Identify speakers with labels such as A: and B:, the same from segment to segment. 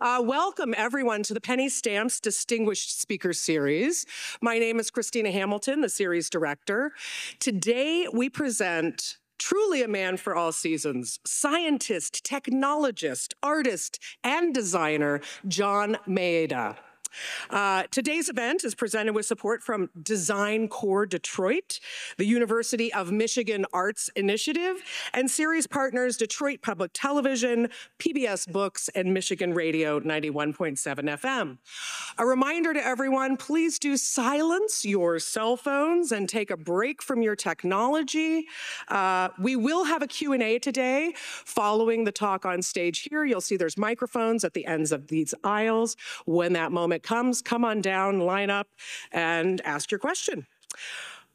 A: Welcome, everyone, to the Penny Stamps Distinguished Speaker Series. My name is Christina Hamilton, the series director. Today, we present truly a man for all seasons, scientist, technologist, artist, and designer, John Maeda. Today's event is presented with support from Design Core Detroit, the University of Michigan Arts Initiative, and series partners Detroit Public Television, PBS Books, and Michigan Radio 91.7 FM. A reminder to everyone, please do silence your cell phones and take a break from your technology. We will have a Q&A today following the talk on stage here. You'll see there's microphones at the ends of these aisles. When that moment comes, come on down, line up, and ask your question.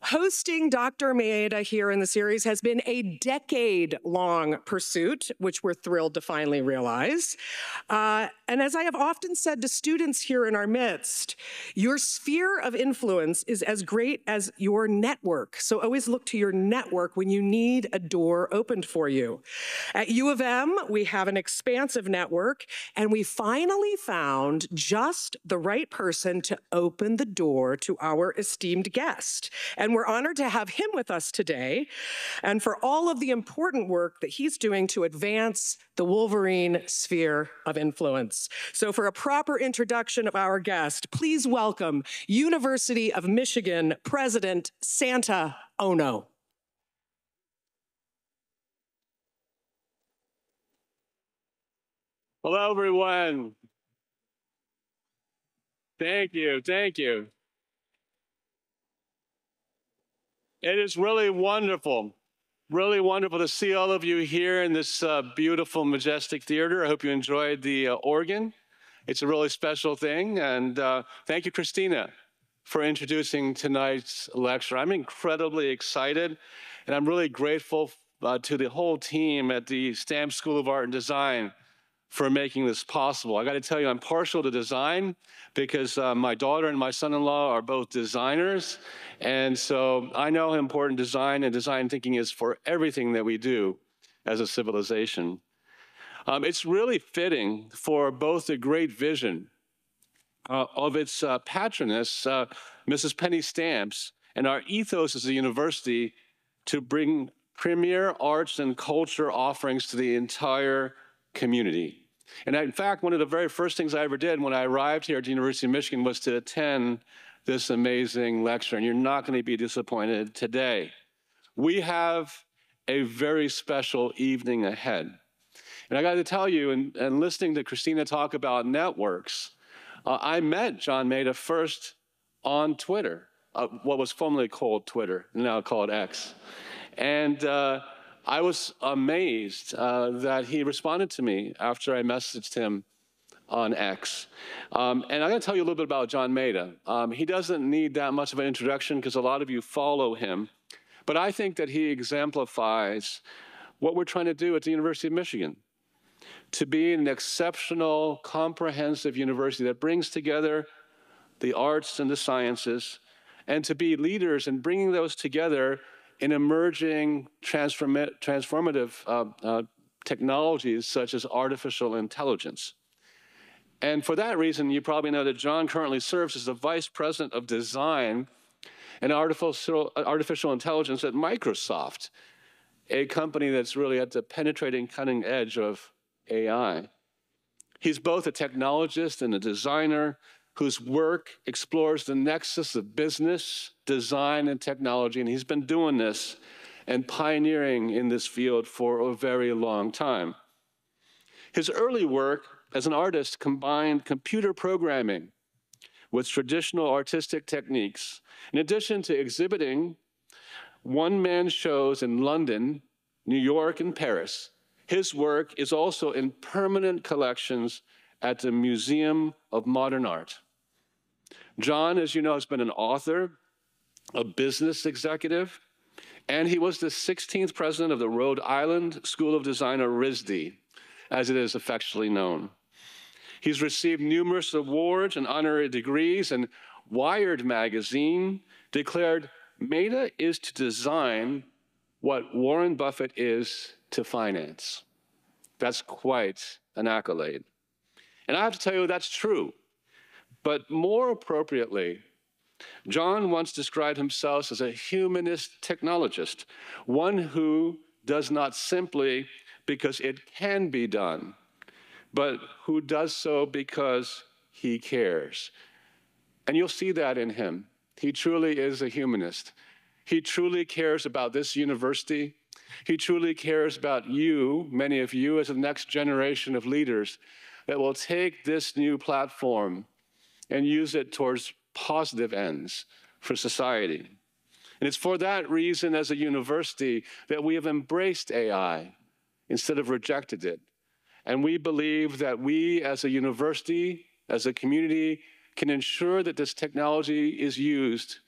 A: Hosting Dr. Maeda here in the series has been a decade-long pursuit, which we're thrilled to finally realize. And as I have often said to students here in our midst, your sphere of influence is as great as your network. So always look to your network when you need a door opened for you. At U of M, we have an expansive network, and we finally found just the right person to open the door to our esteemed guest. And we're honored to have him with us today and for all of the important work that he's doing to advance the Wolverine sphere of influence. So for a proper introduction of our guest, please welcome University of Michigan President Santa Ono.
B: Hello, everyone. Thank you. Thank you. It is really wonderful to see all of you here in this beautiful, majestic theater. I hope you enjoyed the organ. It's a really special thing. And thank you, Christina, for introducing tonight's lecture. I'm incredibly excited, and I'm really grateful to the whole team at the Stamps School of Art and Design for making this possible. I got to tell you, I'm partial to design because my daughter and my son-in-law are both designers. And so I know how important design and design thinking is for everything that we do as a civilization. It's really fitting for both the great vision of its patroness, Mrs. Penny Stamps, and our ethos as a university to bring premier arts and culture offerings to the entire community. And in fact, one of the very first things I ever did when I arrived here at the University of Michigan was to attend this amazing lecture, and you're not going to be disappointed today. We have a very special evening ahead. And I got to tell you, and listening to Christina talk about networks, I met John Maeda first on Twitter, what was formerly called Twitter, now called X. And I was amazed that he responded to me after I messaged him on X. And I'm going to tell you a little bit about John Maeda. He doesn't need that much of an introduction because a lot of you follow him. But I think that he exemplifies what we're trying to do at the University of Michigan, to be an exceptional, comprehensive university that brings together the arts and the sciences, and to be leaders in bringing those together in emerging transformative technologies such as artificial intelligence. And for that reason, you probably know that John currently serves as the Vice President of Design and Artificial Intelligence at Microsoft, a company that's really at the penetrating cutting edge of AI. He's both a technologist and a designer whose work explores the nexus of business, design, and technology, and he's been doing this and pioneering in this field for a very long time. His early work as an artist combined computer programming with traditional artistic techniques. In addition to exhibiting one-man shows in London, New York, and Paris, his work is also in permanent collections at the Museum of Modern Art. John, as you know, has been an author, a business executive, and he was the 16th president of the Rhode Island School of Design, or RISD, as it is affectionately known. He's received numerous awards and honorary degrees, and Wired magazine declared Maeda is to design what Warren Buffett is to finance. That's quite an accolade. And I have to tell you, that's true. But more appropriately, John once described himself as a humanist technologist, one who does not simply because it can be done, but who does so because he cares. And you'll see that in him. He truly is a humanist. He truly cares about this university. He truly cares about you, many of you, as the next generation of leaders that will take this new platform and use it towards positive ends for society. And it's for that reason, as a university, that we have embraced AI instead of rejected it. And we believe that we, as a university, as a community, can ensure that this technology is used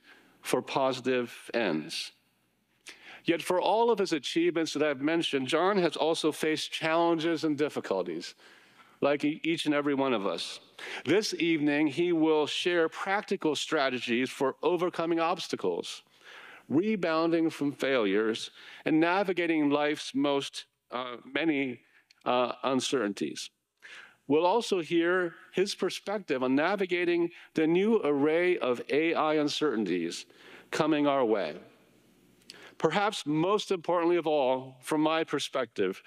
B: for positive ends. Yet for all of his achievements that I've mentioned, John has also faced challenges and difficulties, like each and every one of us. This evening, he will share practical strategies for overcoming obstacles, rebounding from failures, and navigating life's many uncertainties. We'll also hear his perspective on navigating the new array of AI uncertainties coming our way. Perhaps most importantly of all, from my perspective,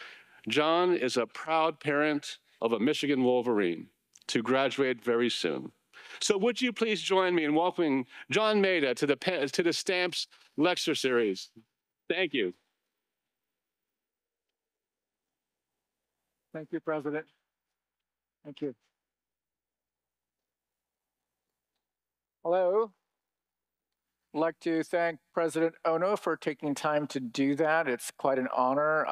B: John is a proud parent of a Michigan Wolverine to graduate very soon. So would you please join me in welcoming John Maeda to the Stamps Lecture Series. Thank you.
C: Thank you, President. Thank you. Hello. I'd like to thank President Ono for taking time to do that. It's quite an honor.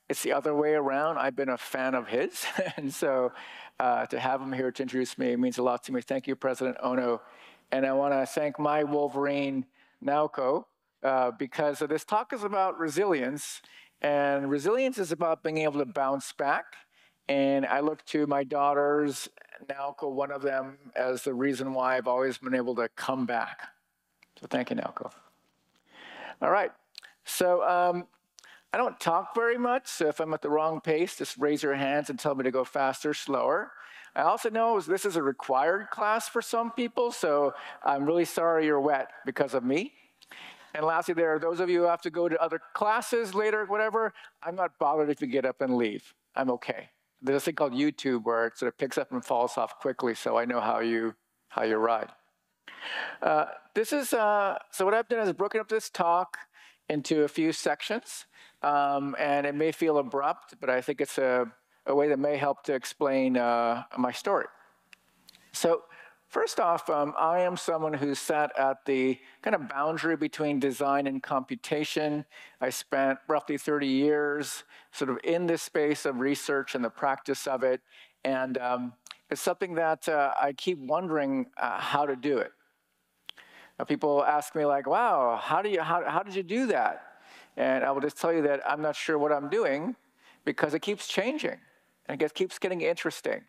C: It's the other way around. I've been a fan of his, and so to have him here to introduce me means a lot to me. Thank you, President Ono. And I want to thank my Wolverine, Naoko, because this talk is about resilience, and resilience is about being able to bounce back. And I look to my daughters, Naoko, one of them, as the reason why I've always been able to come back. So thank you, Naoko. All right. So I don't talk very much, so if I'm at the wrong pace, just raise your hands and tell me to go faster, slower. I also know this is a required class for some people, so I'm really sorry you're wet because of me. And lastly, there are those of you who have to go to other classes later, whatever. I'm not bothered if you get up and leave. I'm okay. There's a thing called YouTube where it sort of picks up and falls off quickly, so I know how you ride. So what I've done is broken up this talk into a few sections, and it may feel abrupt, but I think it's a way that may help to explain my story. So first off, I am someone who sat at the kind of boundary between design and computation. I spent roughly 30 years sort of in this space of research and the practice of it, and it's something that I keep wondering how to do it. People ask me like, wow, how did you do that? And I will just tell you that I'm not sure what I'm doing because it keeps changing and it keeps getting interesting.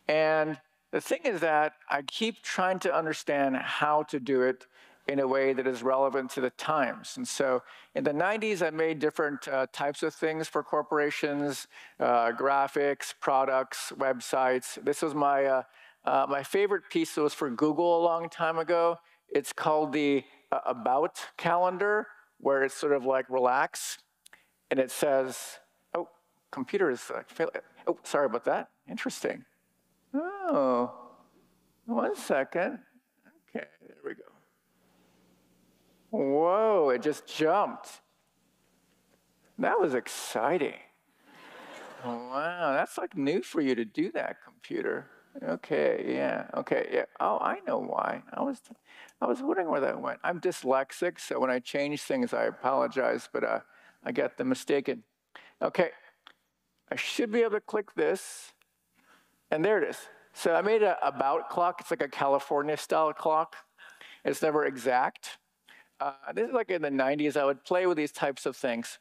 C: And the thing is that I keep trying to understand how to do it in a way that is relevant to the times. And so in the 90s, I made different types of things for corporations, graphics, products, websites. This was my favorite piece that was for Google a long time ago. It's called the About calendar, where it's sort of like relax, and it says, oh, computer is failing. Oh, sorry about that. Interesting. Oh, 1 second. Okay, there we go. Whoa, it just jumped. That was exciting. Wow, that's like new for you to do that, computer. Okay, yeah. Oh, I know why. I was wondering where that went. I'm dyslexic, so when I change things, I apologize, but I get them mistaken. Okay, I should be able to click this, and there it is. So I made an about clock. It's like a California-style clock. It's never exact. This is like in the 90s. I would play with these types of things.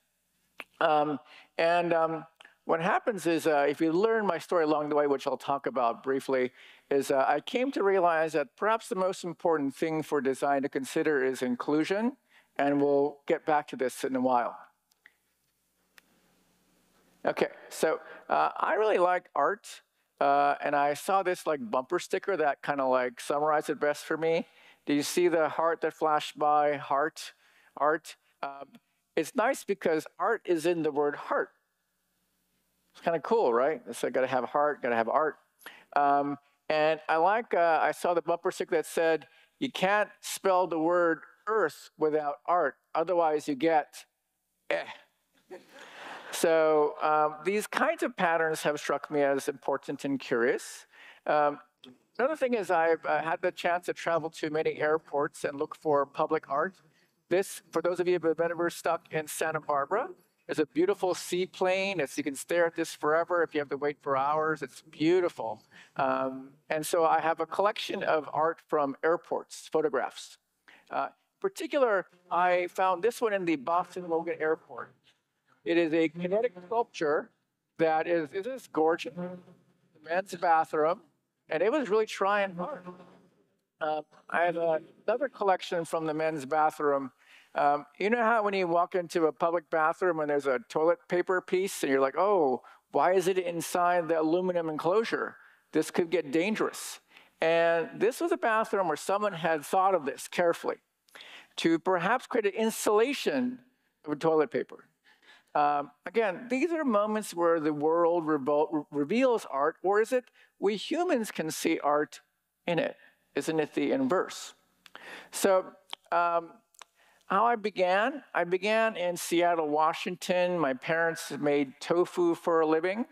C: What happens is, if you learn my story along the way, which I'll talk about briefly, is I came to realize that perhaps the most important thing for design to consider is inclusion, and we'll get back to this in a while. Okay, so I really like art. and I saw this like bumper sticker that kind of like summarized it best for me. Do you see the heart that flashed by? Heart, art. It's nice because art is in the word heart. It's kind of cool, right? So got to have heart, got to have art. And I saw the bumper sticker that said, you can't spell the word earth without art. Otherwise you get eh. So these kinds of patterns have struck me as important and curious. Another thing is I've had the chance to travel to many airports and look for public art. This, for those of you who have ever stuck in Santa Barbara, is a beautiful seaplane. You can stare at this forever. If you have to wait for hours, it's beautiful. And so I have a collection of art from airports, photographs. In particular, I found this one in the Boston Logan Airport. It is a kinetic sculpture that is this gorgeous? The men's bathroom, and it was really trying hard. I have another collection from the men's bathroom. You know how when you walk into a public bathroom and there's a toilet paper piece and you're like, oh, why is it inside the aluminum enclosure? This could get dangerous. And this was a bathroom where someone had thought of this carefully to perhaps create an installation of toilet paper. Again, these are moments where the world reveals art, or is it we humans can see art in it? Isn't it the inverse? So how I began in Seattle, Washington. My parents made tofu for a living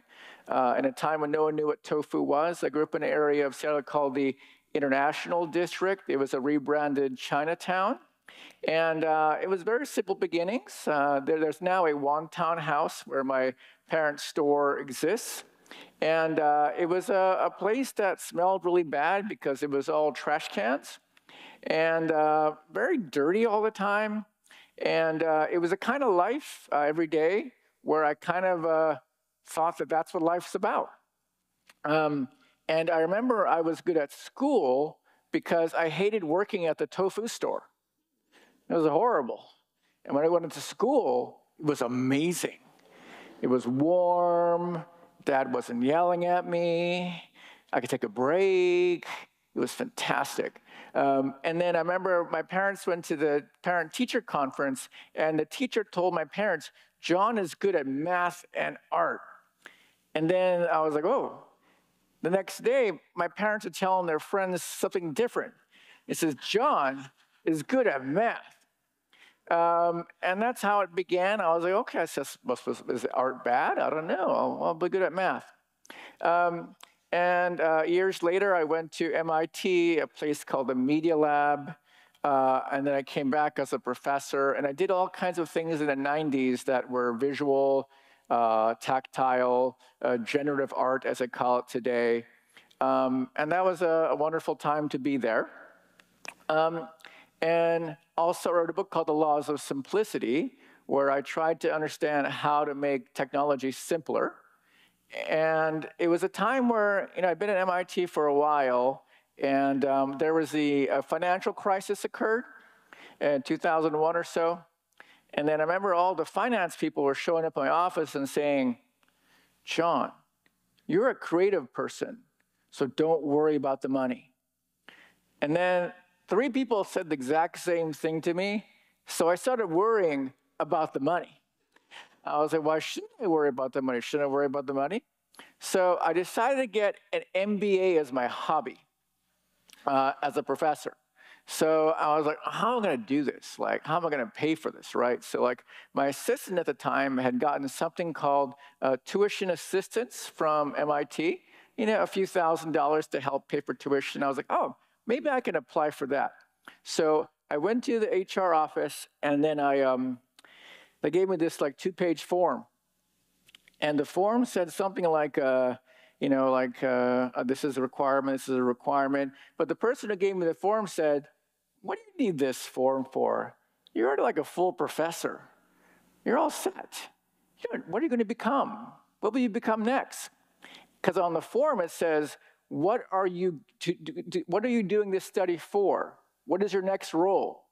C: in a time when no one knew what tofu was. I grew up in an area of Seattle called the International District. It was a rebranded Chinatown. And it was very simple beginnings. There's now a wonton house where my parents' store exists. And it was a place that smelled really bad because it was all trash cans and very dirty all the time. And it was a kind of life every day where I kind of thought that that's what life's about. And I remember I was good at school because I hated working at the tofu store. It was horrible. And when I went into school, it was amazing. It was warm. Dad wasn't yelling at me. I could take a break. It was fantastic. And then I remember my parents went to the parent-teacher conference, and the teacher told my parents, John is good at math and art. And then I was like, oh. The next day, my parents are telling their friends something different. It says, John is good at math. And that's how it began. I was like, okay, is art bad? I don't know. I'll be good at math. Years later, I went to MIT, a place called the Media Lab. And then I came back as a professor. And I did all kinds of things in the 90s that were visual, tactile, generative art, as I call it today. And that was a wonderful time to be there. And also wrote a book called The Laws of Simplicity, where I tried to understand how to make technology simpler. And it was a time where, I'd been at MIT for a while, and there was a financial crisis occurred in 2001 or so. And then I remember all the finance people were showing up in my office and saying, John, you're a creative person, so don't worry about the money. And then 3 people said the exact same thing to me, so I started worrying about the money. I was like, why shouldn't I worry about the money? Shouldn't I worry about the money? So I decided to get an MBA as my hobby, as a professor. So I was like, how am I going to do this? Like, how am I going to pay for this, right? So like, my assistant at the time had gotten something called tuition assistance from MIT, a few $1,000s to help pay for tuition. I was like, oh, maybe I can apply for that. So I went to the HR office, and then they gave me this like 2-page form. And the form said something like, this is a requirement, this is a requirement. But the person who gave me the form said, what do you need this form for? You're already like a full professor. You're all set. What are you going to become? What will you become next? Because on the form it says, what are you doing this study for? What is your next role?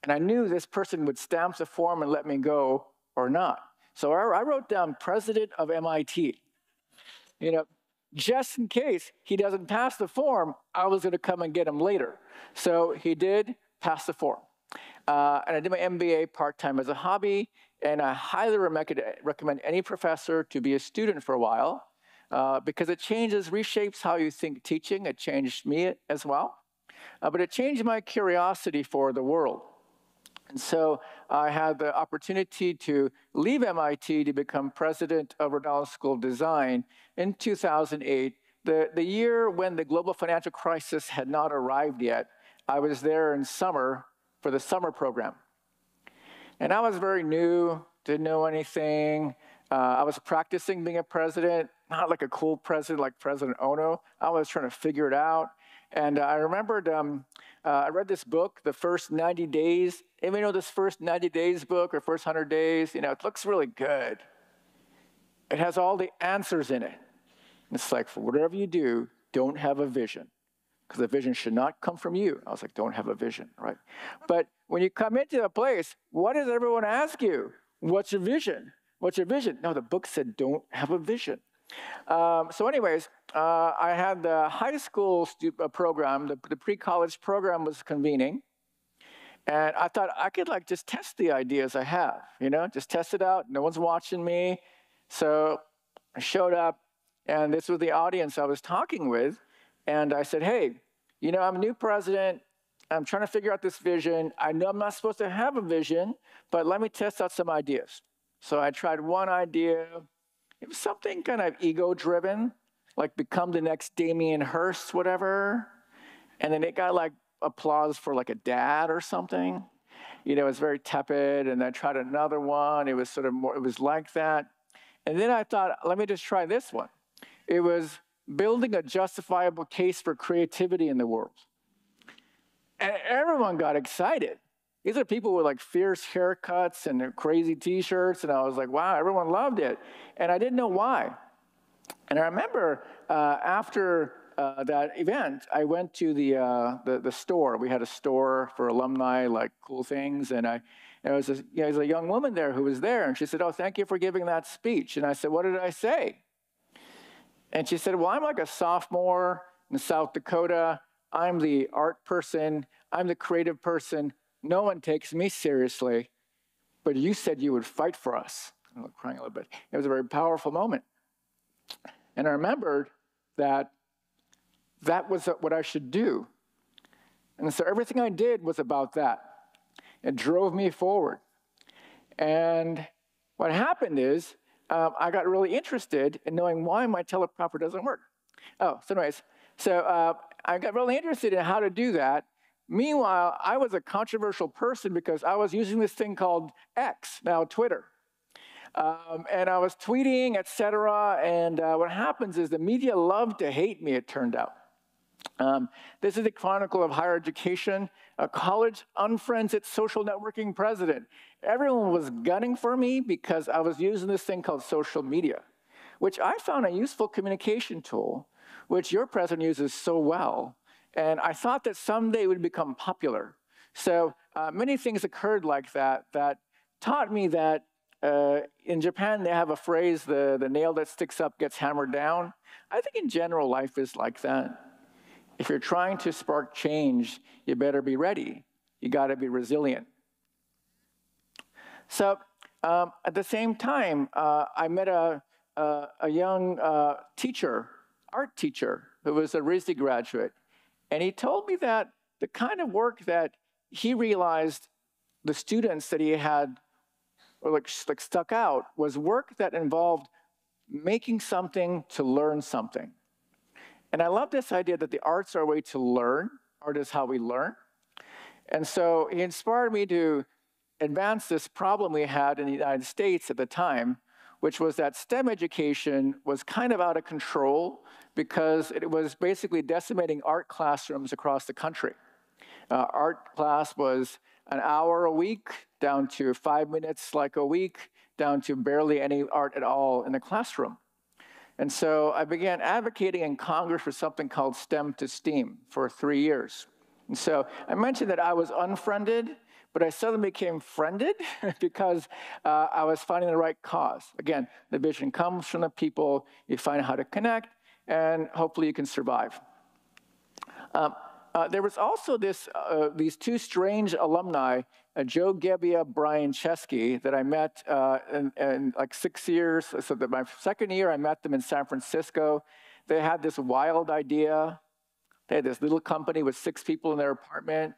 C: And I knew this person would stamp the form and let me go or not. So I wrote down president of MIT. just in case he doesn't pass the form, I was going to come and get him later. So he did pass the form. And I did my MBA part-time as a hobby, and I highly recommend any professor to be a student for a while, because it reshapes how you think teaching. It changed me as well. But it changed my curiosity for the world. And so I had the opportunity to leave MIT to become president of Rhode Island School of Design in 2008, the year when the global financial crisis had not arrived yet. I was there in summer for the summer program. And I was very new, didn't know anything. I was practicing being a president, not like a cool president like President Ono. I was trying to figure it out. And I remembered, I read this book, The First 90 Days. Anybody know this First 90 Days book or First 100 Days? You know, it looks really good. It has all the answers in it. It's like, for whatever you do, don't have a vision, because the vision should not come from you. I was like, don't have a vision, right? But when you come into a place, what does everyone ask you? What's your vision? What's your vision? No, the book said don't have a vision. So anyways, I had the high school program, the pre-college program was convening. And I thought I could like just test the ideas I have, you know, just test it out. No one's watching me. So I showed up, and this was the audience I was talking with. And I said, hey, you know, I'm a new president. I'm trying to figure out this vision. I know I'm not supposed to have a vision, but let me test out some ideas. So I tried one idea. It was something kind of ego-driven, like become the next Damien Hirst, whatever. And then it got like applause for like a dad or something. You know, it was very tepid. And I tried another one. It was sort of more, it was like that. And then I thought, let me just try this one. It was building a justifiable case for creativity in the world. And everyone got excited. These are people with like fierce haircuts and crazy t-shirts. And I was like, wow, everyone loved it. And I didn't know why. And I remember after that event, I went to the store. We had a store for alumni, like cool things. And there was a young woman there who was there. And she said, oh, thank you for giving that speech. And I said, what did I say? And she said, well, I'm like a sophomore in South Dakota. I'm the art person. I'm the creative person. No one takes me seriously, but you said you would fight for us. I'm crying a little bit. It was a very powerful moment. And I remembered that that was what I should do. And so everything I did was about that. It drove me forward. And what happened is I got really interested in knowing why my teleprompter doesn't work. Oh, so anyways, I got really interested in how to do that. Meanwhile, I was a controversial person because I was using this thing called X, now Twitter. And I was tweeting, et cetera. And what happens is the media loved to hate me, it turned out. This is the chronicle of higher education. A college unfriends its social networking president. Everyone was gunning for me because I was using this thing called social media, which I found a useful communication tool, which your president uses so well. And I thought that someday it would become popular. So many things occurred like that that taught me that in Japan, they have a phrase, the nail that sticks up gets hammered down. I think in general, life is like that. If you're trying to spark change, you better be ready. You got to be resilient. So at the same time, I met a young teacher, art teacher, who was a RISD graduate. And he told me that the kind of work that he realized the students that he had like stuck out was work that involved making something to learn something. And I love this idea that the arts are a way to learn. Art is how we learn. And so he inspired me to advance this problem we had in the United States at the time, which was that STEM education was kind of out of control because it was basically decimating art classrooms across the country. Art class was an hour a week, down to 5 minutes like a week, down to barely any art at all in the classroom. And so I began advocating in Congress for something called STEM to STEAM for 3 years. And so I mentioned that I was unfriended, but I suddenly became friended because I was finding the right cause. Again, the vision comes from the people, you find out how to connect, and hopefully you can survive. There was also these two strange alumni, Joe Gebbia, Brian Chesky, that I met in like 6 years. So that my second year, I met them in San Francisco. They had this wild idea. They had this little company with 6 people in their apartment.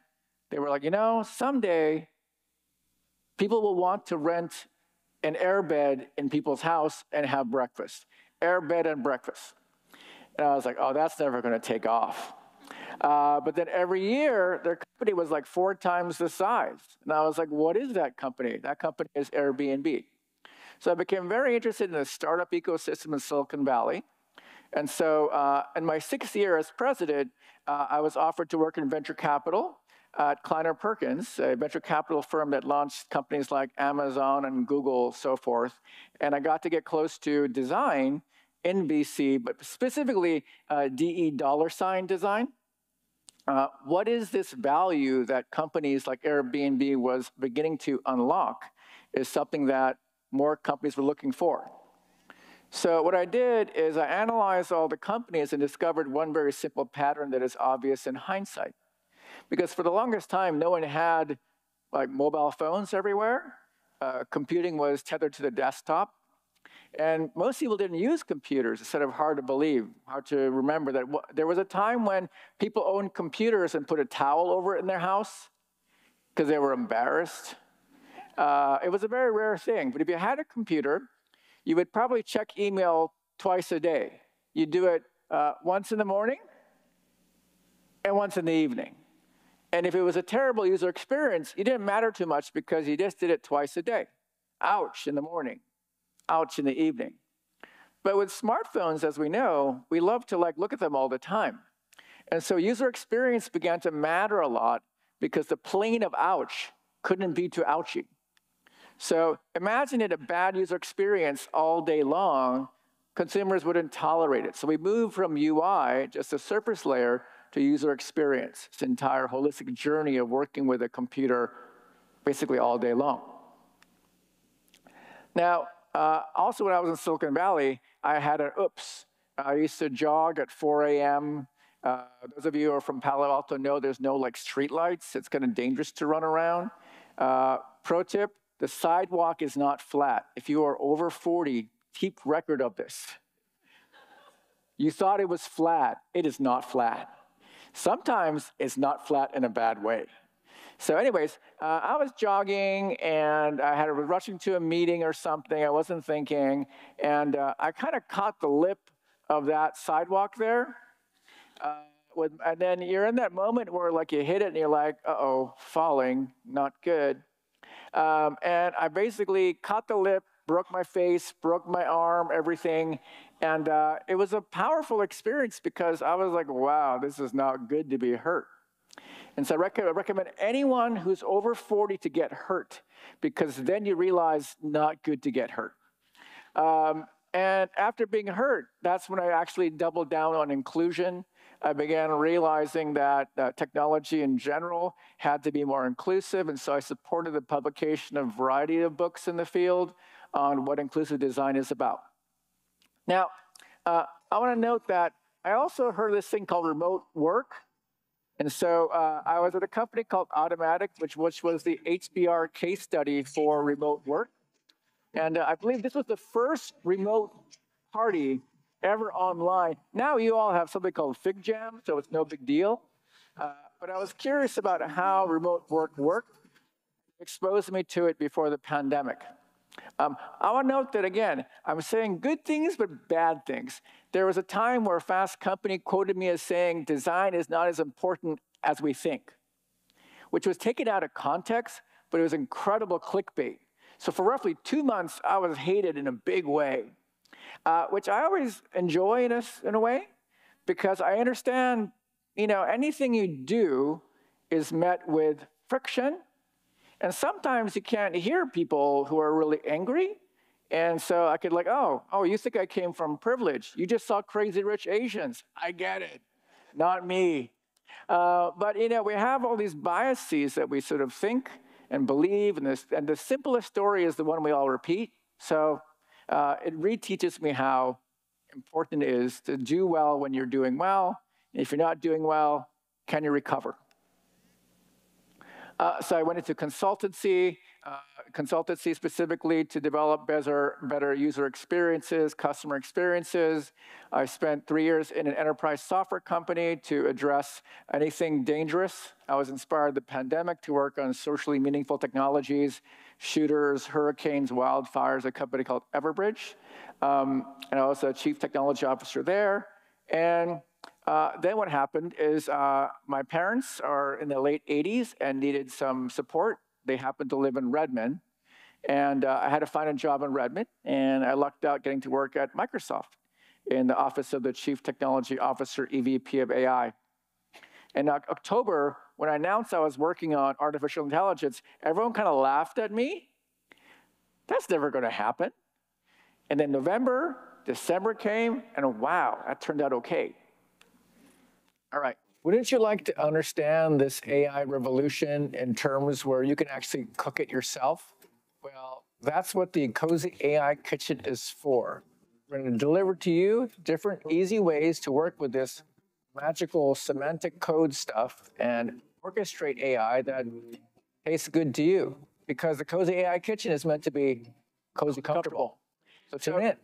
C: They were like, you know, someday people will want to rent an airbed in people's house and have breakfast. Airbed and breakfast. And I was like, oh, that's never going to take off. But then every year, their company was like 4 times the size. And I was like, what is that company? That company is Airbnb. So I became very interested in the startup ecosystem in Silicon Valley. And so in my 6th year as president, I was offered to work in venture capital at Kleiner Perkins, a venture capital firm that launched companies like Amazon and Google, so forth. And I got to get close to design in VC, but specifically DE $ design. What is this value that companies like Airbnb was beginning to unlock is something that more companies were looking for. So what I did is I analyzed all the companies and discovered one very simple pattern that is obvious in hindsight. Because for the longest time, no one had like mobile phones everywhere. Computing was tethered to the desktop. And most people didn't use computers. It's sort of hard to believe, hard to remember that there was a time when people owned computers and put a towel over it in their house because they were embarrassed. It was a very rare thing. But if you had a computer, you would probably check email twice a day. You'd do it once in the morning and once in the evening. And if it was a terrible user experience, it didn't matter too much because you just did it twice a day. Ouch in the morning. Ouch in the evening. But with smartphones, as we know, we love to look at them all the time. And so user experience began to matter a lot because the plane of ouch couldn't be too ouchy. So imagine it a bad user experience all day long, consumers wouldn't tolerate it. So we moved from UI, just a surface layer, to user experience. It's an entire holistic journey of working with a computer basically all day long. Now, also when I was in Silicon Valley, I had an oops. I used to jog at 4 a.m. Those of you who are from Palo Alto know there's no street lights. It's kind of dangerous to run around. Pro tip, the sidewalk is not flat. If you are over 40, keep record of this. You thought it was flat. It is not flat. Sometimes it's not flat in a bad way. So anyways, I was jogging and I was rushing to a meeting or something. I wasn't thinking. And I kind of caught the lip of that sidewalk there. And then you're in that moment where you hit it and you're like, uh-oh, falling, not good. And I basically caught the lip, broke my face, broke my arm, everything. And it was a powerful experience because I was like, wow, this is not good to be hurt. And so I recommend anyone who's over 40 to get hurt because then you realize not good to get hurt. And after being hurt, that's when I actually doubled down on inclusion. I began realizing that technology in general had to be more inclusive, and so I supported the publication of a variety of books in the field on what inclusive design is about. Now, I want to note that I also heard this thing called remote work. And so I was at a company called Automatic, which was the HBR case study for remote work. And I believe this was the first remote party ever online. Now you all have something called FigJam, so it's no big deal. But I was curious about how remote work worked. It exposed me to it before the pandemic. I want to note that, again, I'm saying good things, but bad things. There was a time where Fast Company quoted me as saying, design is not as important as we think, which was taken out of context, but it was incredible clickbait. So for roughly 2 months, I was hated in a big way, which I always enjoy in a way, because I understand, anything you do is met with friction. And sometimes you can't hear people who are really angry. And so I could oh, you think I came from privilege. You just saw Crazy Rich Asians. I get it. Not me. But, we have all these biases that we sort of think and believe. And the simplest story is the one we all repeat. So it reteaches me how important is to do well when you're doing well. And if you're not doing well, can you recover? So I went into consultancy specifically to develop better user experiences, customer experiences. I spent 3 years in an enterprise software company to address anything dangerous. I was inspired the pandemic to work on socially meaningful technologies, shooters, hurricanes, wildfires, a company called Everbridge. And I was a chief technology officer there. And then what happened is my parents are in the late 80s and needed some support. They happened to live in Redmond. And I had to find a job in Redmond. And I lucked out getting to work at Microsoft in the office of the chief technology officer, EVP of AI. In October, when I announced I was working on artificial intelligence, everyone kind of laughed at me. That's never going to happen. And then November, December came, and wow, that turned out okay. All right. Wouldn't you like to understand this AI revolution in terms where you can actually cook it yourself? Well, that's what the Cozy AI Kitchen is for. We're going to deliver to you different easy ways to work with this magical semantic code stuff and orchestrate AI that tastes good to you. Because the Cozy AI Kitchen is meant to be cozy comfortable. So tune in.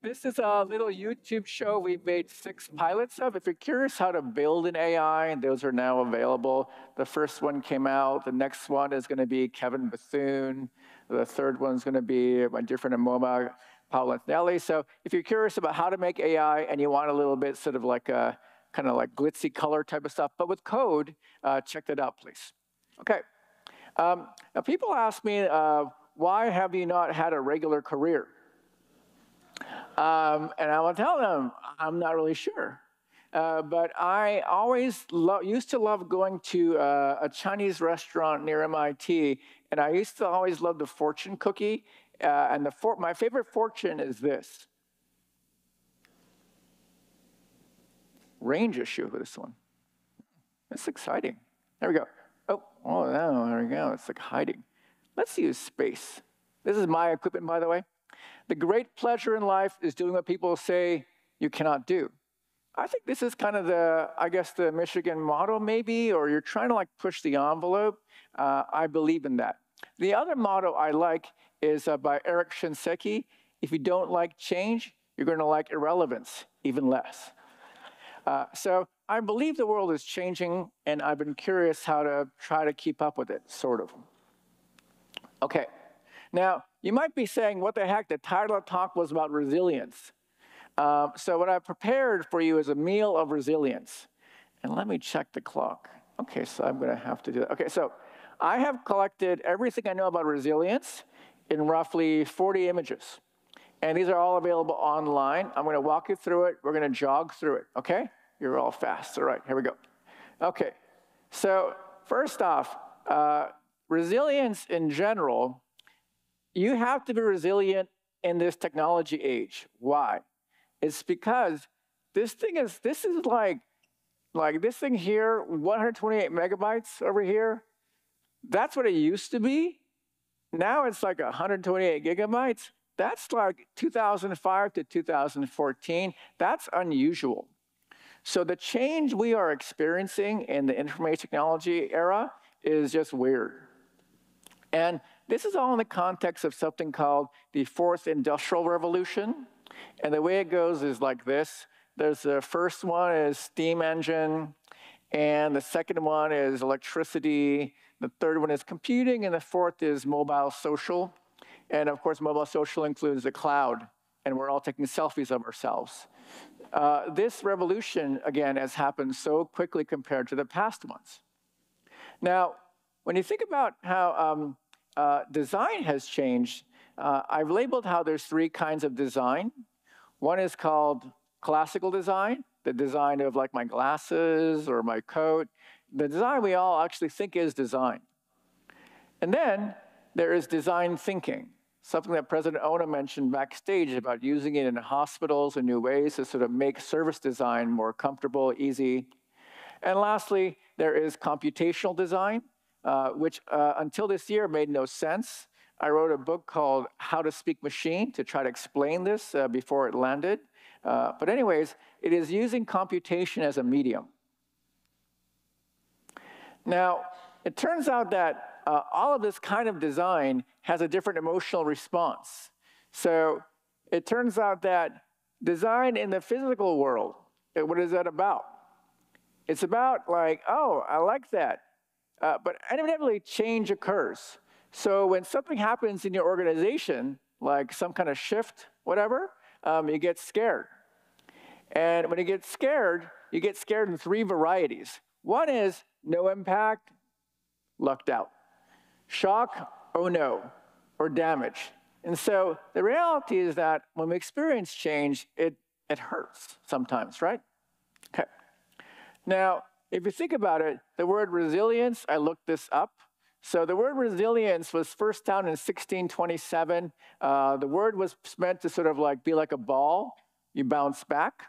C: This is a little YouTube show we made 6 pilots of. If you're curious how to build an AI, those are now available. The first one came out. The next one is going to be Kevin Bethune. The third one is going to be my dear friend Moma Paolantonelli. So if you're curious about how to make AI and you want a little bit sort of like a kind of like glitzy color type of stuff, but with code, check that out, please. Okay. Now people ask me, why have you not had a regular career? And I will tell them, I'm not really sure. But I always used to love going to a Chinese restaurant near MIT, and I used to always love the fortune cookie. And my favorite fortune is this. Range issue with this one. It's exciting. There we go. Oh, no, there we go. It's like hiding. Let's use space. This is my equipment, by the way. The great pleasure in life is doing what people say you cannot do. I think this is kind of the Michigan motto maybe, or you're trying to like push the envelope. I believe in that. The other motto I like is by Eric Shinseki. If you don't like change, you're going to like irrelevance even less. So I believe the world is changing, and I've been curious how to try to keep up with it, sort of. Okay. Now, you might be saying, what the heck? The title of the talk was about resilience. So what I've prepared for you is a meal of resilience. And let me check the clock. Okay, so I'm going to have to do that. Okay, so I have collected everything I know about resilience in roughly 40 images. And these are all available online. I'm going to walk you through it. We're going to jog through it, okay? You're all fast. All right, here we go. Okay, so first off, resilience in general, you have to be resilient in this technology age. Why? It's because this is like this thing here, 128 megabytes over here. That's what it used to be. Now it's like 128 gigabytes. That's like 2005 to 2014. That's unusual. So the change we are experiencing in the information technology era is just weird. And this is all in the context of something called the fourth industrial revolution. And the way it goes is like this. There's the first one is steam engine, and the second one is electricity, the third one is computing, and the fourth is mobile social. And of course, mobile social includes the cloud, and we're all taking selfies of ourselves. This revolution, again, has happened so quickly compared to the past ones. Now, when you think about how design has changed, I've labeled how there's 3 kinds of design. One is called classical design, the design of like my glasses or my coat, the design we all actually think is design. And then there is design thinking, something that President Ona mentioned backstage about using it in hospitals in new ways to sort of make service design more comfortable, easy. And lastly, there is computational design, which until this year made no sense. I wrote a book called How to Speak Machine to try to explain this before it landed. But anyways, it is using computation as a medium. Now, it turns out that all of this kind of design has a different emotional response. So it turns out that design in the physical world, what is that about? It's about like, oh, I like that. But inevitably, change occurs. So when something happens in your organization, like some kind of shift, whatever, you get scared. And when you get scared in three varieties. One is no impact, lucked out. Shock, oh no, or damage. And so the reality is that when we experience change, it hurts sometimes, right? Okay. Now, if you think about it, the word resilience, I looked this up. So the word resilience was first found in 1627. The word was meant to sort of like be like a ball. You bounce back.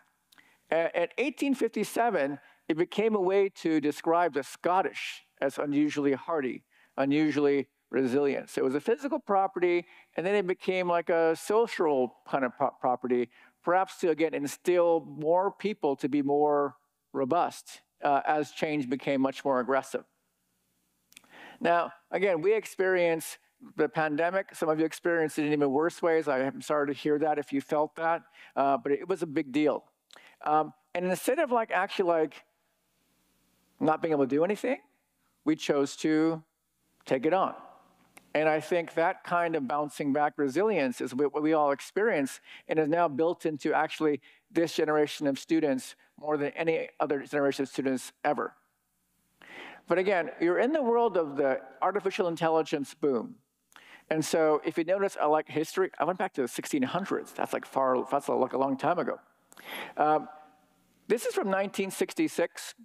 C: At 1857, it became a way to describe the Scottish as unusually hardy, unusually resilient. So it was a physical property, and then it became like a social kind of property, perhaps to, again, instill more people to be more robust as change became much more aggressive. Now, again, we experience the pandemic. Some of you experienced it in even worse ways. I'm sorry to hear that if you felt that, but it was a big deal. And instead of like actually like not being able to do anything, we chose to take it on. And I think that kind of bouncing back resilience is what we all experience and is now built into actually this generation of students more than any other generation of students ever. But again, you're in the world of the artificial intelligence boom. And so if you notice, I like history. I went back to the 1600s. That's like a long time ago. This is from 1966.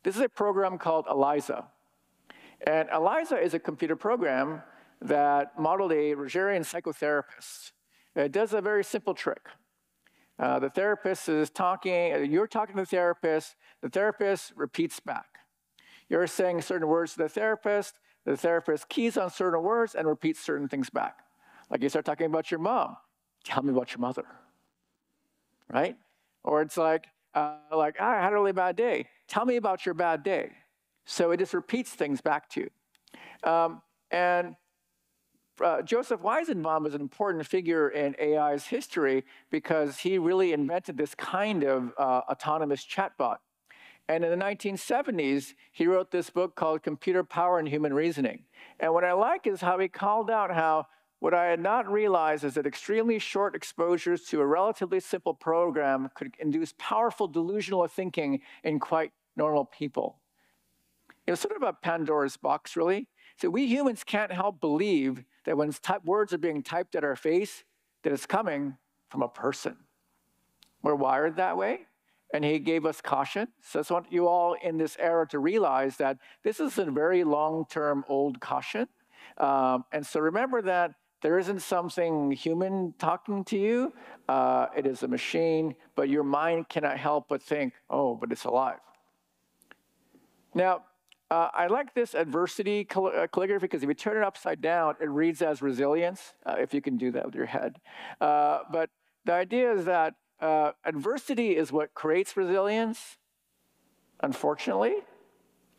C: This is a program called ELIZA. And ELIZA is a computer program that modeled a Rogerian psychotherapist. It does a very simple trick. The therapist is talking, you're talking to the therapist repeats back. You're saying certain words to the therapist keys on certain words and repeats certain things back. Like you start talking about your mom, tell me about your mother, right? Or it's like I had a really bad day. Tell me about your bad day. So it just repeats things back to you. Joseph Weizenbaum is an important figure in AI's history because he really invented this kind of autonomous chatbot. And in the 1970s, he wrote this book called Computer Power and Human Reasoning. And what I like is how he called out how what I had not realized is that extremely short exposures to a relatively simple program could induce powerful delusional thinking in quite normal people. It was sort of a Pandora's box, really. So we humans can't help believe that when words are being typed at our face, that it's coming from a person. We're wired that way. And he gave us caution. So I just want you all in this era to realize that this is a very long-term old caution. And so remember that there isn't something human talking to you. It is a machine, but your mind cannot help but think, oh, but it's alive. Now, I like this adversity calligraphy because if you turn it upside down, it reads as resilience, if you can do that with your head. But the idea is that adversity is what creates resilience. Unfortunately,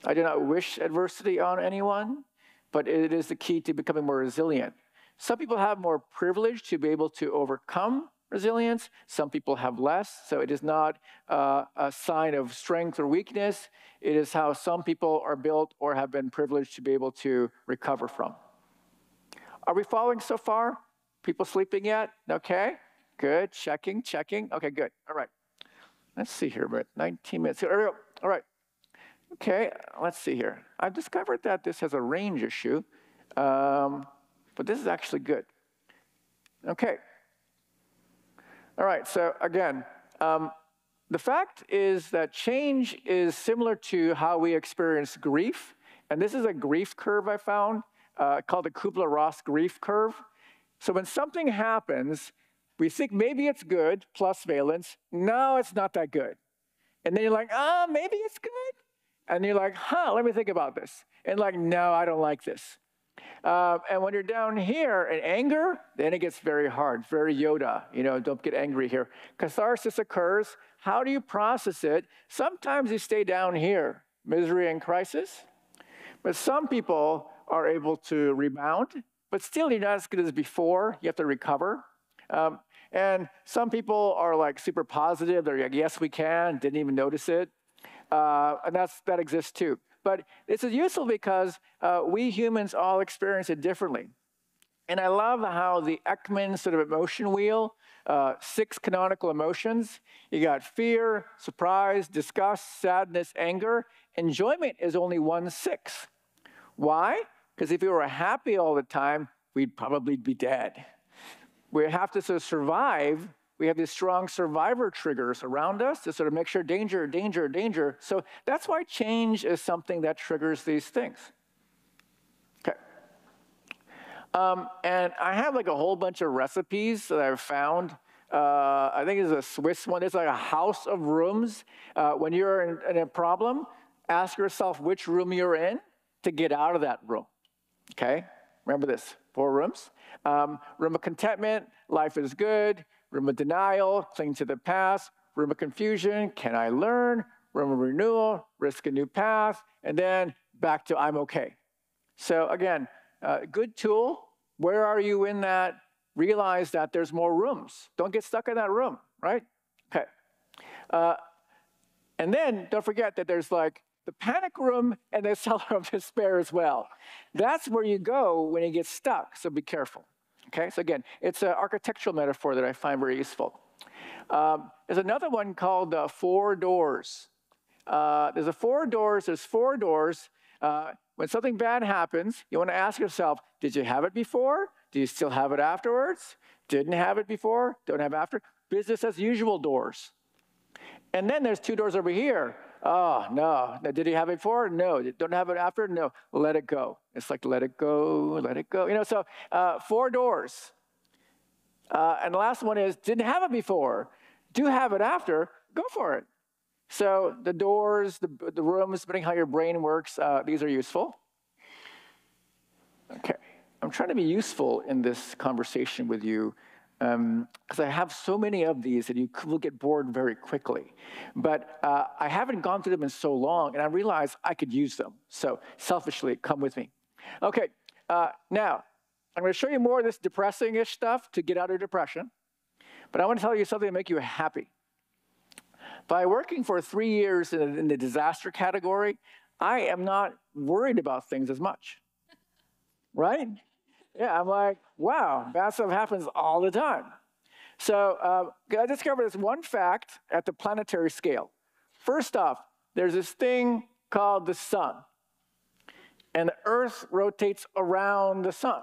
C: I do not wish adversity on anyone, but it is the key to becoming more resilient. Some people have more privilege to be able to overcome resilience. Some people have less, so it is not a sign of strength or weakness. It is how some people are built or have been privileged to be able to recover from. Are we following so far? People sleeping yet? Okay. Good, checking. Okay, good, all right. Let's see here, but 19 minutes. Here we go. All right, okay, let's see here. I've discovered that this has a range issue, but this is actually good. Okay. All right, so again, the fact is that change is similar to how we experience grief, and this is a grief curve I found called the Kubler-Ross grief curve. So when something happens, we think maybe it's good, plus valence. No, it's not that good. And then you're like, maybe it's good. And you're like, let me think about this. And like, no, I don't like this. And when you're down here in anger, then it gets very hard, very Yoda. Don't get angry here. Catharsis occurs. How do you process it? Sometimes you stay down here, misery and crisis. But some people are able to rebound, but still you're not as good as before. You have to recover. And some people are like super positive. They're like, yes, we can, didn't even notice it. And that exists too. But this is useful because we humans all experience it differently. And I love how the Ekman sort of emotion wheel, 6 canonical emotions. You got fear, surprise, disgust, sadness, anger. Enjoyment is only 1/6. Why? Because if we were happy all the time, we'd probably be dead. We have to sort of survive. We have these strong survivor triggers around us to sort of make sure danger, danger, danger. So that's why change is something that triggers these things. Okay. And I have like a whole bunch of recipes that I've found. I think it's a Swiss one. It's like a house of rooms. When you're in a problem, ask yourself which room you're in to get out of that room. Okay? Remember this, 4 rooms. Room of contentment, life is good. Room of denial, cling to the past. Room of confusion, can I learn? Room of renewal, risk a new path. And then back to I'm okay. So again, good tool. Where are you in that? Realize that there's more rooms. Don't get stuck in that room, right? Okay. And then don't forget that there's like the panic room and the cellar of despair as well. That's where you go when you get stuck, so be careful. Okay, so again, it's an architectural metaphor that I find very useful. There's another one called 4 doors. There's 4 doors. When something bad happens, you want to ask yourself, did you have it before? Do you still have it afterwards? Didn't have it before? Don't have after? Business as usual doors. And then there's 2 doors over here. Oh, no. Did he have it before? No. Don't have it after? No. Let it go. It's like let it go, let it go. So 4 doors. And the last one is didn't have it before. Do have it after. Go for it. So the doors, the rooms, depending how your brain works, these are useful. Okay. I'm trying to be useful in this conversation with you because I have so many of these that you will get bored very quickly. But I haven't gone through them in so long, and I realized I could use them. So selfishly, come with me. Okay, now, I'm going to show you more of this depressing-ish stuff to get out of depression. But I want to tell you something to make you happy. By working for 3 years in the disaster category, I am not worried about things as much. Right? Yeah, I'm like, wow, bad stuff happens all the time. So I discovered this one fact at the planetary scale. First off, there's this thing called the sun. And the Earth rotates around the sun.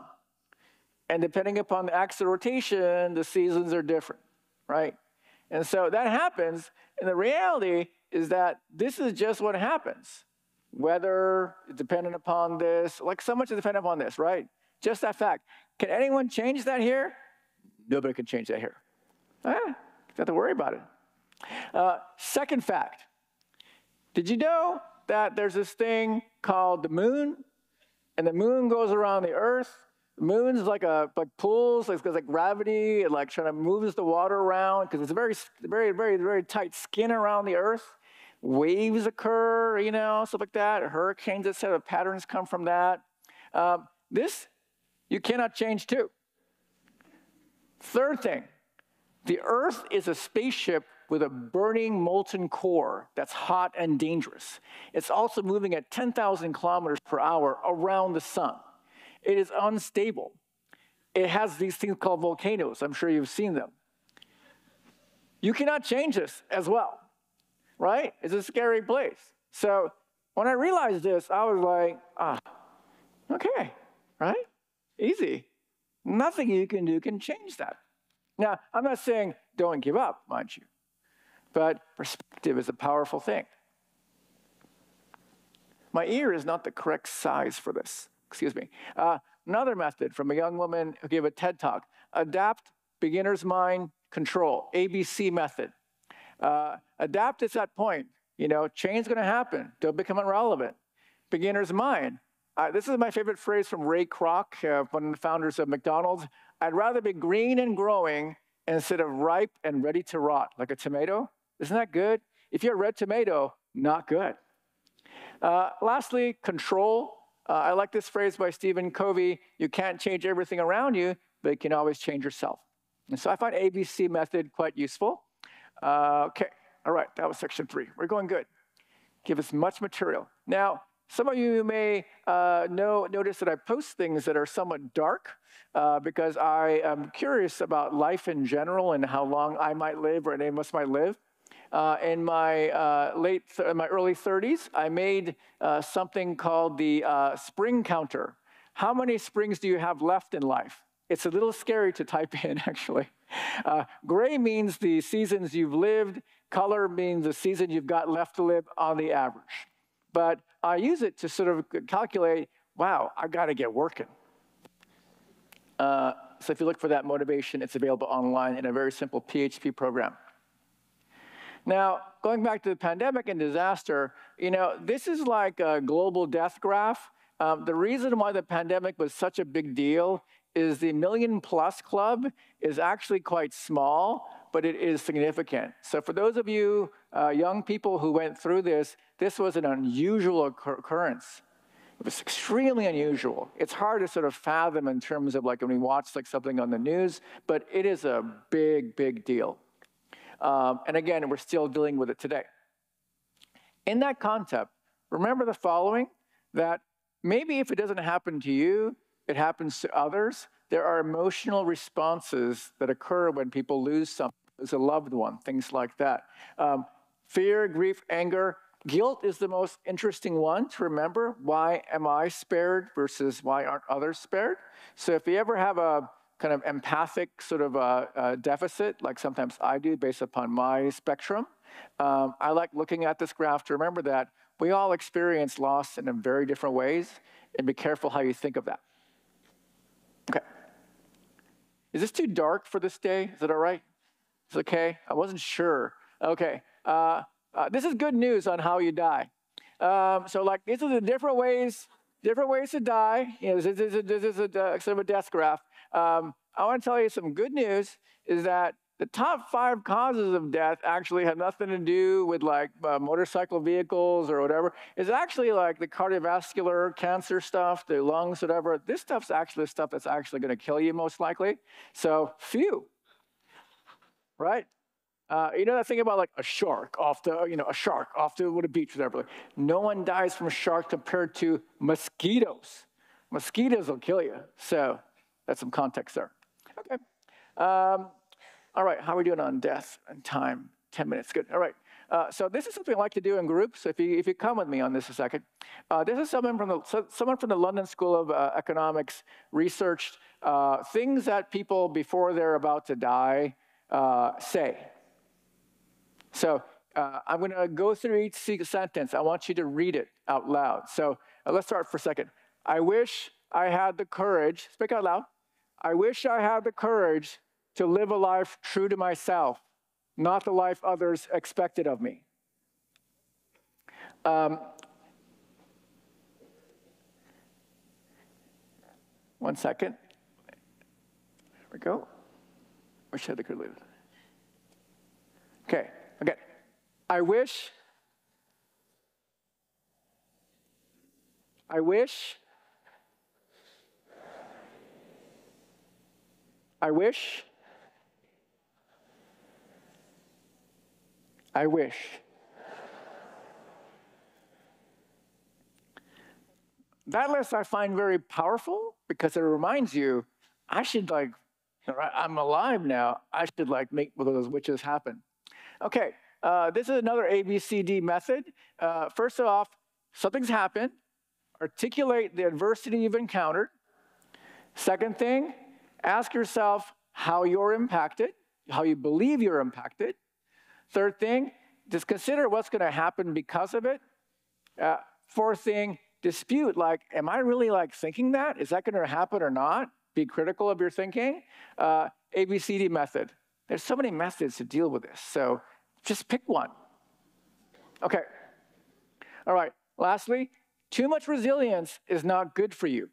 C: And depending upon the axis of rotation, the seasons are different, right? And so that happens, and the reality is that this is just what happens. Weather is dependent upon this, like so much is dependent upon this, right? Just that fact. Can anyone change that here? Nobody can change that here. Don't have to worry about it. Second fact. Did you know that there's this thing called the moon? And the moon goes around the Earth. The moon's like pulls, like gravity, and like trying to moves the water around because it's a very, very, very, very tight skin around the Earth. Waves occur, stuff like that. Hurricanes, et cetera, patterns come from that. This you cannot change too. Third thing, the Earth is a spaceship with a burning molten core that's hot and dangerous. It's also moving at 10,000 kilometers per hour around the sun. It is unstable. It has these things called volcanoes. I'm sure you've seen them. You cannot change this as well, right? It's a scary place. So when I realized this, I was like, okay, right? Easy. Nothing you can do can change that. Now, I'm not saying don't give up, mind you, but perspective is a powerful thing. My ear is not the correct size for this. Excuse me. Another method from a young woman who gave a TED Talk, adapt, beginner's mind, control, ABC method. Adapt is that point. Change is going to happen. Don't become irrelevant. Beginner's mind. This is my favorite phrase from Ray Kroc, one of the founders of McDonald's. I'd rather be green and growing instead of ripe and ready to rot, like a tomato. Isn't that good? If you're a red tomato, not good. Lastly, control. I like this phrase by Stephen Covey. You can't change everything around you, but you can always change yourself. And so I find ABC method quite useful. Okay, all right, that was section 3. We're going good. Give us much material. Now, some of you may notice that I post things that are somewhat dark because I am curious about life in general and how long I might live or any of us might live. In my early 30s, I made something called the spring counter. How many springs do you have left in life? It's a little scary to type in, actually. Gray means the seasons you've lived. Color means the season you've got left to live on the average. But I use it to sort of calculate, wow, I got to get working. So if you look for that motivation, it's available online in a very simple PHP program. Now, going back to the pandemic and disaster, this is like a global death graph. The reason why the pandemic was such a big deal is the million-plus club is actually quite small, but it is significant. So for those of you young people who went through this was an unusual occurrence. It was extremely unusual. It's hard to sort of fathom in terms of like when we watch like something on the news, but it is a big, big deal. And again, we're still dealing with it today. In that concept, remember the following, that maybe if it doesn't happen to you, it happens to others. There are emotional responses that occur when people lose something, lose a loved one, things like that. Fear, grief, anger. Guilt is the most interesting one to remember. Why am I spared versus why aren't others spared? So if you ever have a kind of empathic sort of deficit, like sometimes I do based upon my spectrum, I like looking at this graph to remember that we all experience loss in very different ways, and be careful how you think of that. Okay. Is this too dark for this day? Is that all right? It's okay? I wasn't sure. Okay. This is good news on how you die. So like these are the different ways to die. This is a sort of a death graph. I want to tell you some good news is that the top 5 causes of death actually have nothing to do with like motorcycle vehicles or whatever. It's actually like the cardiovascular cancer stuff, the lungs, whatever. This stuff's actually the stuff that's actually going to kill you most likely. So phew, right? That thing about like a shark off the, with a beach, whatever. Like, no one dies from a shark compared to mosquitoes. Mosquitoes will kill you. So that's some context there. Okay. All right, how are we doing on death and time? 10 minutes, good. All right. So this is something I like to do in groups. If you come with me on this a second. This is someone from the London School of Economics researched things that people before they're about to die say. So I'm going to go through each sentence. I want you to read it out loud. So let's start for a second. I wish I had the courage, speak out loud. I wish I had the courage to live a life true to myself, not the life others expected of me. One second. There we go. Wish I had the courage to live. Okay, again. I wish I wish That list I find very powerful because it reminds you, I should I'm alive now. I should make one of those wishes happen. Okay, this is another ABCD method. First off, something's happened. Articulate the adversity you've encountered. Second thing, ask yourself how you're impacted, how you believe you're impacted. Third thing, just consider what's going to happen because of it. Fourth thing, dispute, am I really thinking that? Is that going to happen or not? Be critical of your thinking. ABCD method. There's so many methods to deal with this, so just pick one. Okay. All right. Lastly, Too much resilience is not good for you.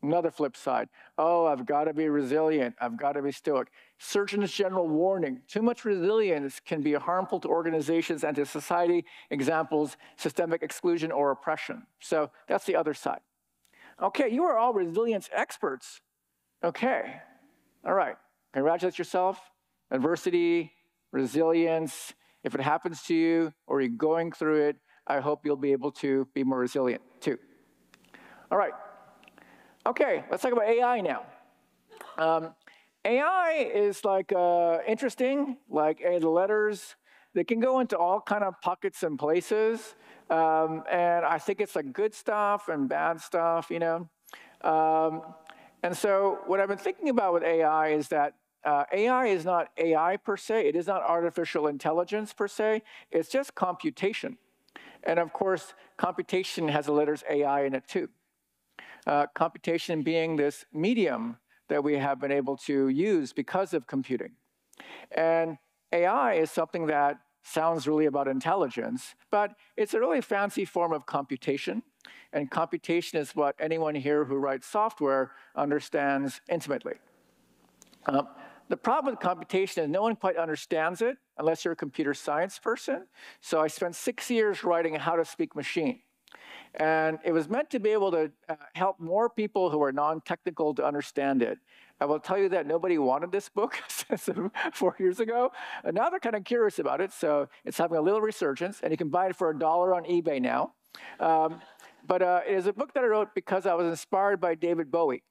C: Another flip side. Oh, I've got to be resilient. I've got to be stoic. Surgeon's general warning. Too much resilience can be harmful to organizations and to society. Examples, systemic exclusion or oppression. So that's the other side. Okay, you are all resilience experts. Okay, all right. Congratulate yourself. Adversity, resilience. If it happens to you or you're going through it, I hope you'll be able to be more resilient too. All right. Okay, let's talk about AI now. AI is like interesting, like the letters. They can go into all kind of pockets and places. And I think it's like good stuff and bad stuff, you know. And so what I've been thinking about with AI is that AI is not AI per se. It is not artificial intelligence per se. It's just computation. And of course, computation has the letters AI in it too. Computation being this medium that we have been able to use because of computing. And AI is something that sounds really about intelligence, but it's a really fancy form of computation. And computation is what anyone here who writes software understands intimately. The problem with computation is no one quite understands it unless you're a computer science person. So I spent 6 years writing How to Speak Machine. And it was meant to be able to help more people who are non-technical to understand it. I will tell you that nobody wanted this book 4 years ago. And now they're kind of curious about it. So it's having a little resurgence. And you can buy it for $1 on eBay now. But it is a book that I wrote because I was inspired by David Bowie.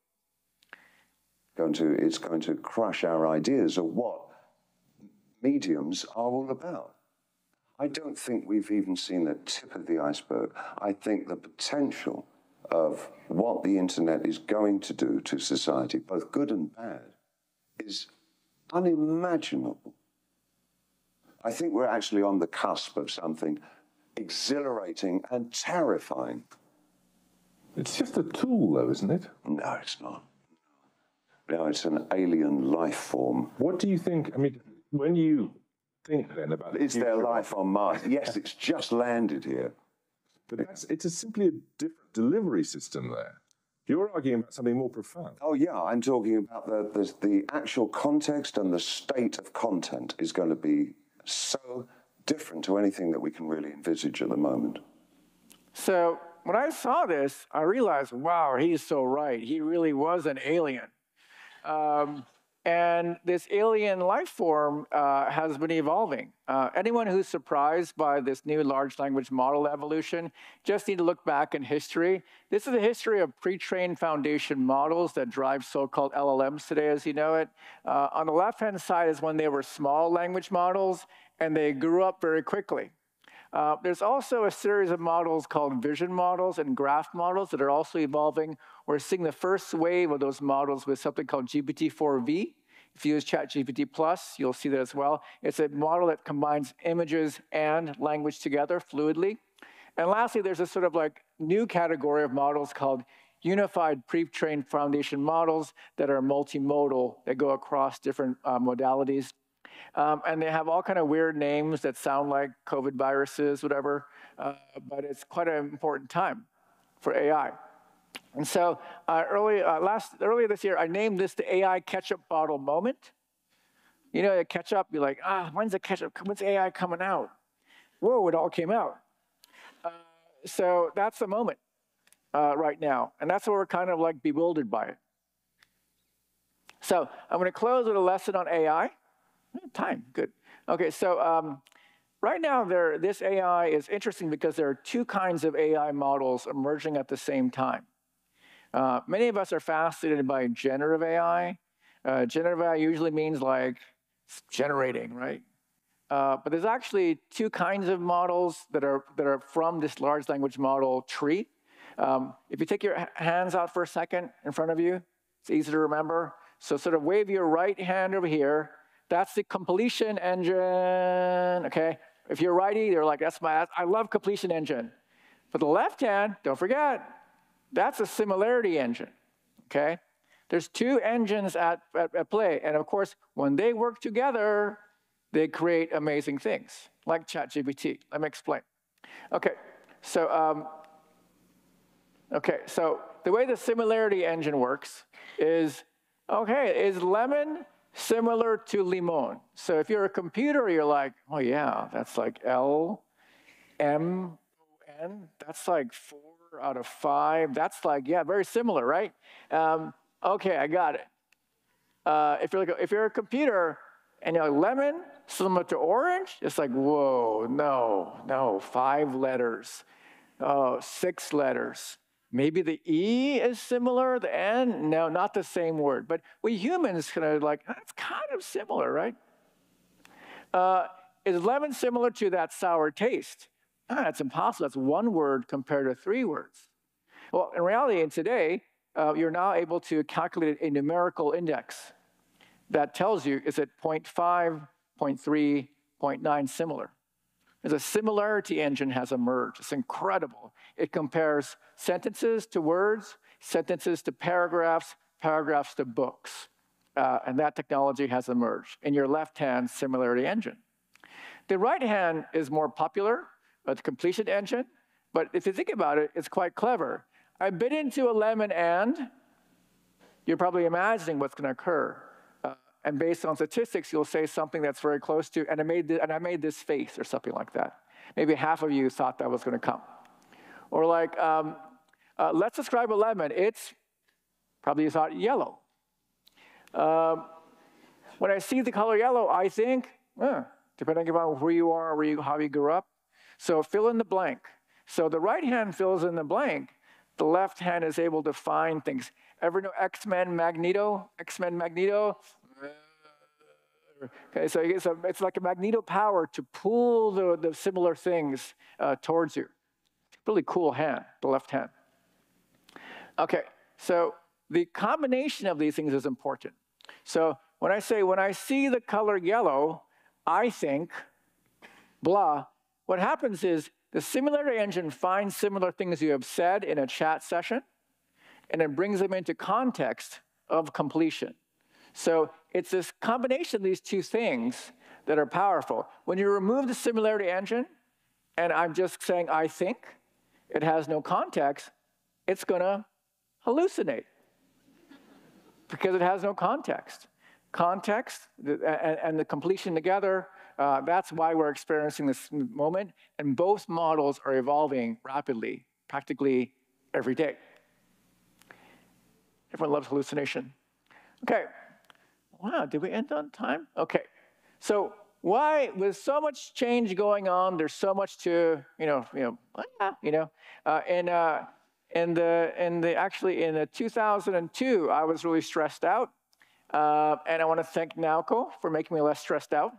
D: It's going to crush our ideas of what mediums are all about. I don't think we've even seen the tip of the iceberg. I think the potential of what the internet is going to do to society, both good and bad, is unimaginable. I think we're actually on the cusp of something exhilarating and terrifying.
E: It's just a tool, though, isn't it?
D: No, it's not. No, it's an alien life form.
E: What do you think? I mean, when you think then about
D: is there life on Mars? Yes, it's just landed here.
E: But it's simply a different delivery system there. You're arguing about something more profound.
D: Oh, yeah, I'm talking about the actual context and the state of content is going to be so different to anything that we can really envisage at the moment.
C: So when I saw this, I realized, wow, he's so right. He really was an alien. And this alien life form has been evolving. Anyone who's surprised by this new large language model evolution just need to look back in history. This is a history of pre-trained foundation models that drive so-called LLMs today as you know it. On the left-hand side is when they were small language models, and they grew up very quickly. There's also a series of models called vision models and graph models that are also evolving. We're seeing the first wave of those models with something called GPT-4V. If you use ChatGPT+, you'll see that as well. It's a model that combines images and language together fluidly. And lastly, there's a sort of like new category of models called unified pre-trained foundation models that are multimodal, that go across different modalities. And they have all kind of weird names that sound like COVID viruses, whatever, but it's quite an important time for AI. And so earlier this year, I named this the AI ketchup bottle moment. You know, the ketchup, you're like, when's the ketchup, when's AI coming out? Whoa, it all came out. So that's the moment right now. And that's why we're kind of like bewildered by it. So I'm going to close with a lesson on AI. Time, good. Okay, so right now this AI is interesting because there are two kinds of AI models emerging at the same time. Many of us are fascinated by generative AI. Generative AI usually means like generating, right? But there's actually two kinds of models that are from this large language model tree. If you take your hands out for a second in front of you, it's easy to remember. So sort of wave your right hand over here. That's the completion engine, okay? If you're righty, you're like, I love completion engine. For the left hand, don't forget, that's a similarity engine, okay? There's two engines at play. And of course, when they work together, they create amazing things, like ChatGPT. Let me explain. Okay, so Okay, so the way the similarity engine works is, okay, is lemon similar to limon? So if you're a computer, you're like, oh yeah, that's like L-M-O-N. That's like 4 out of 5. That's like, yeah, very similar, right? Okay, I got it. If you're a computer and you're like, lemon similar to orange, it's like, whoa, no, 5 letters, 6 letters. Maybe the E is similar, the N, no, not the same word. But we humans kind of like, that's kind of similar, right? Is lemon similar to that sour taste? That's impossible. That's 1 word compared to 3 words. Well, in reality, in today, you're now able to calculate a numerical index that tells you, is it 0.5, 0.3, 0.9 similar? There's a similarity engine has emerged. It's incredible. It compares sentences to words, sentences to paragraphs, paragraphs to books. And that technology has emerged in your left-hand similarity engine. The right hand is more popular, the completion engine. But if you think about it, it's quite clever. I bit into a lemon and you're probably imagining what's going to occur. And based on statistics, you'll say something that's very close to, and I made this face or something like that. Maybe half of you thought that was going to come. Or like, let's describe a lemon. It's probably you thought yellow. When I see the color yellow, I think, depending on where you are, how you grew up. So fill in the blank. So the right hand fills in the blank. The left hand is able to find things. Ever know X-Men Magneto? X-Men Magneto? Okay, so it's like a magneto power to pull the similar things towards you. Really cool hand, the left hand. Okay, so the combination of these things is important. So when I see the color yellow, I think, blah, what happens is the similarity engine finds similar things you have said in a chat session, and it brings them into context of completion. So it's this combination of these 2 things that are powerful. When you remove the similarity engine, and I'm just saying I think, it has no context, it's going to hallucinate because it has no context. Context and the completion together, that's why we're experiencing this moment, and both models are evolving rapidly, practically every day. Everyone loves hallucination. Okay. Wow, did we end on time? Okay. So why, with so much change going on, there's so much to, actually in 2002, I was really stressed out. And I want to thank Naoko for making me less stressed out.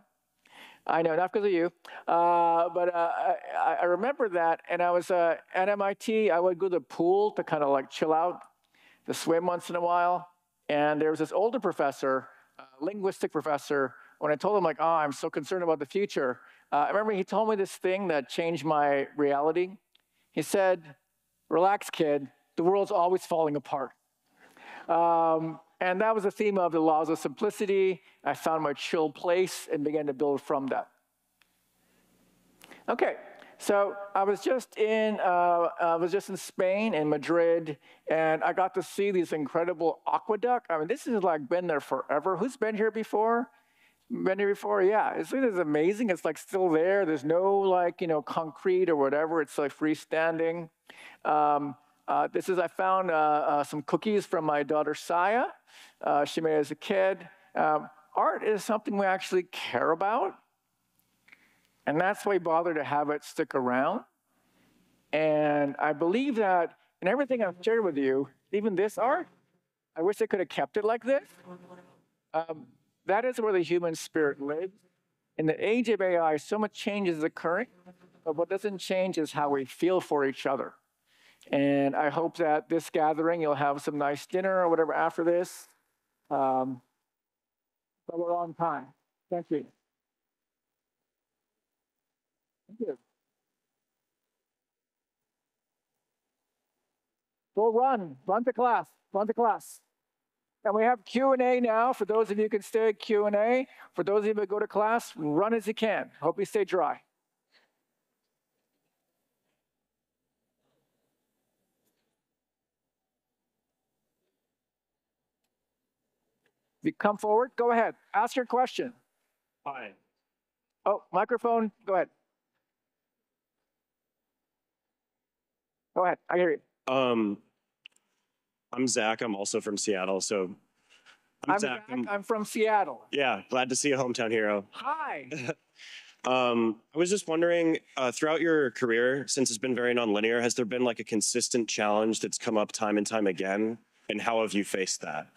C: I know, not because of you. But I remember that, and I was at MIT, I would go to the pool to kind of like chill out, to swim once in a while. And there was this older professor, linguistic professor, when I told him, like, I'm so concerned about the future, I remember he told me this thing that changed my reality. He said, relax, kid, the world's always falling apart. And that was the theme of the laws of simplicity. I found my chill place and began to build from that. Okay, so I was just in Spain, in Madrid, and I got to see these incredible aqueduct. I mean, this has like been there forever. Who's been here before? Been here before? Yeah, it's amazing. It's like still there. There's no like, concrete or whatever. It's like freestanding. I found some cookies from my daughter Saya. She made as a kid. Art is something we actually care about. And that's why we bother to have it stick around. And I believe that in everything I've shared with you, even this art, I wish I could have kept it like this. That is where the human spirit lives. In the age of AI, so much change is occurring, but what doesn't change is how we feel for each other. And I hope that this gathering, you'll have some nice dinner or whatever after this. But we're on time. Thank you. Thank you. Go run to class. And we have Q&A now. For those of you who can stay at Q&A. For those of you who go to class, run as you can. Hope you stay dry. If you come forward, go ahead. Ask your question.
F: Hi.
C: Oh, microphone, go ahead. Go ahead, I hear you.
F: I'm Zach. I'm also from Seattle. So
C: I'm Zach. I'm from Seattle.
F: Yeah, glad to see a hometown hero.
C: Hi.
F: I was just wondering, throughout your career, since it's been very nonlinear, has there been like a consistent challenge that's come up time and time again? And how have you faced that?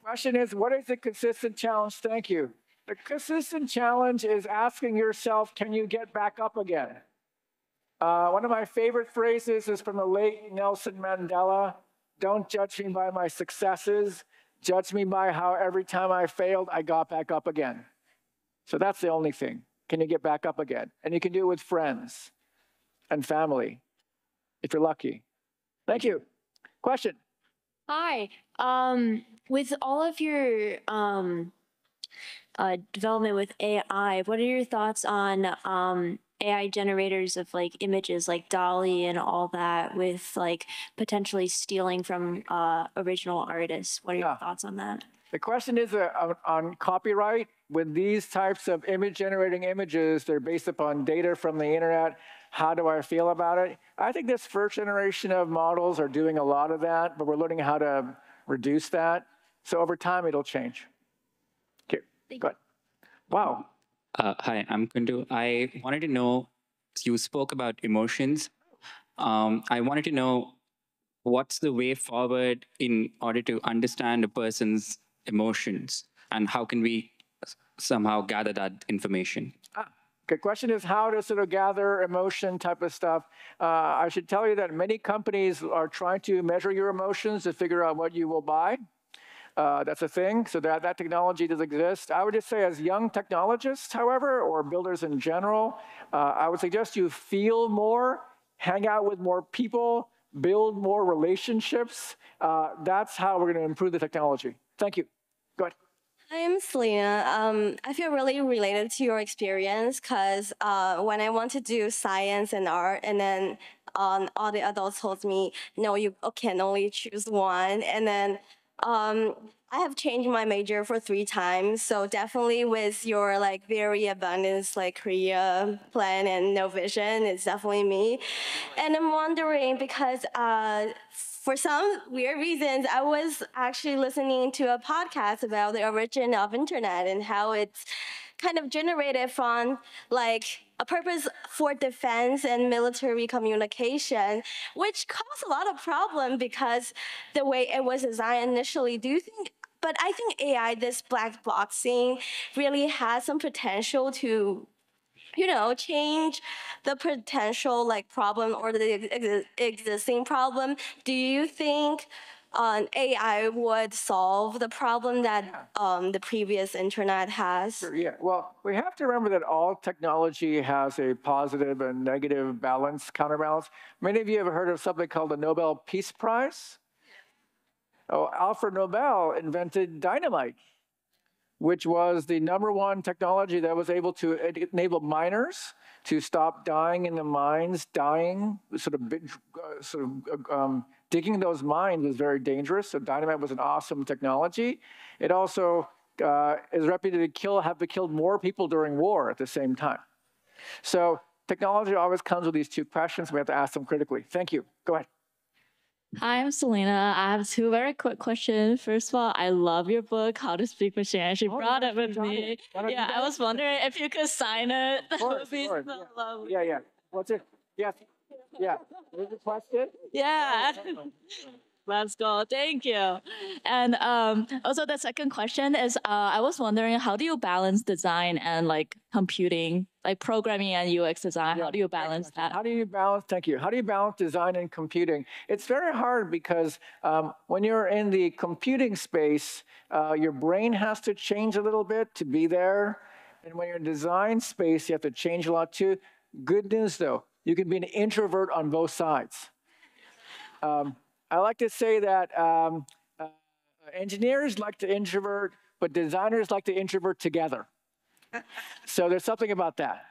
C: Question is, what is the consistent challenge? Thank you. The consistent challenge is asking yourself, can you get back up again? One of my favorite phrases is from the late Nelson Mandela. Don't judge me by my successes. Judge me by how every time I failed, I got back up again. So that's the only thing. Can you get back up again? And you can do it with friends and family, if you're lucky. Thank you. Question.
G: Hi. With all of your development with AI, what are your thoughts on AI generators of like images like DALL-E and all that, with like potentially stealing from original artists? What are your thoughts on that?
C: The question is on copyright. With these types of image-generating images, they're based upon data from the internet. How do I feel about it? I think this first generation of models are doing a lot of that, but we're learning how to reduce that. So over time, it'll change. Okay, go ahead. Wow.
H: Hi, I'm Kundu. I wanted to know, you spoke about emotions. I wanted to know what's the way forward in order to understand a person's emotions, and how can we somehow gather that information?
C: Good question is how to sort of gather emotion type of stuff. I should tell you that many companies are trying to measure your emotions to figure out what you will buy. That's a thing, so that technology does exist. I would just say as young technologists, however, or builders in general, I would suggest you feel more, hang out with more people, build more relationships. That's how we're going to improve the technology. Thank you. Go ahead.
I: I'm Selena. I feel really related to your experience because when I want to do science and art, and then all the adults told me, no, you can only choose one. And then I have changed my major for 3 times. So definitely with your like very abundance like career plan and no vision, it's definitely me. And I'm wondering because for some weird reasons, I was actually listening to a podcast about the origin of internet and how it's kind of generated from like a purpose for defense and military communication, which caused a lot of problem because the way it was designed initially. Do you think, but I think AI, this black boxing, really has some potential to, you know, change the potential like problem or the existing problem. Do you think AI would solve the problem that the previous internet has?
C: Sure, yeah. Well, we have to remember that all technology has a positive and negative balance, counterbalance. Many of you have heard of something called the Nobel Peace Prize. Oh, Alfred Nobel invented dynamite, which was the #1 technology that was able to enable miners to stop dying in the mines, digging those mines was very dangerous. So dynamite was an awesome technology. It also is reputed to have killed more people during war at the same time. So technology always comes with these 2 questions. We have to ask them critically. Thank you. Go ahead.
J: Hi, I'm Selena. I have 2 very quick questions. First of all, I love your book, How to Speak Machine. I actually brought it with me. Yeah, I was wondering if you could sign it. That would be so lovely.
C: Yeah. What's it? Yes. Yeah. There's a question?
J: Yeah. Let's go. Thank you. And also the second question is, I was wondering, how do you balance design and like computing, like programming and UX design? How do you balance that?
C: How do you balance? Thank you. How do you balance design and computing? It's very hard because when you're in the computing space, your brain has to change a little bit to be there. And when you're in design space, you have to change a lot too. Good news though, you can be an introvert on both sides. I like to say that engineers like to introvert, but designers like to introvert together. So there's something about that.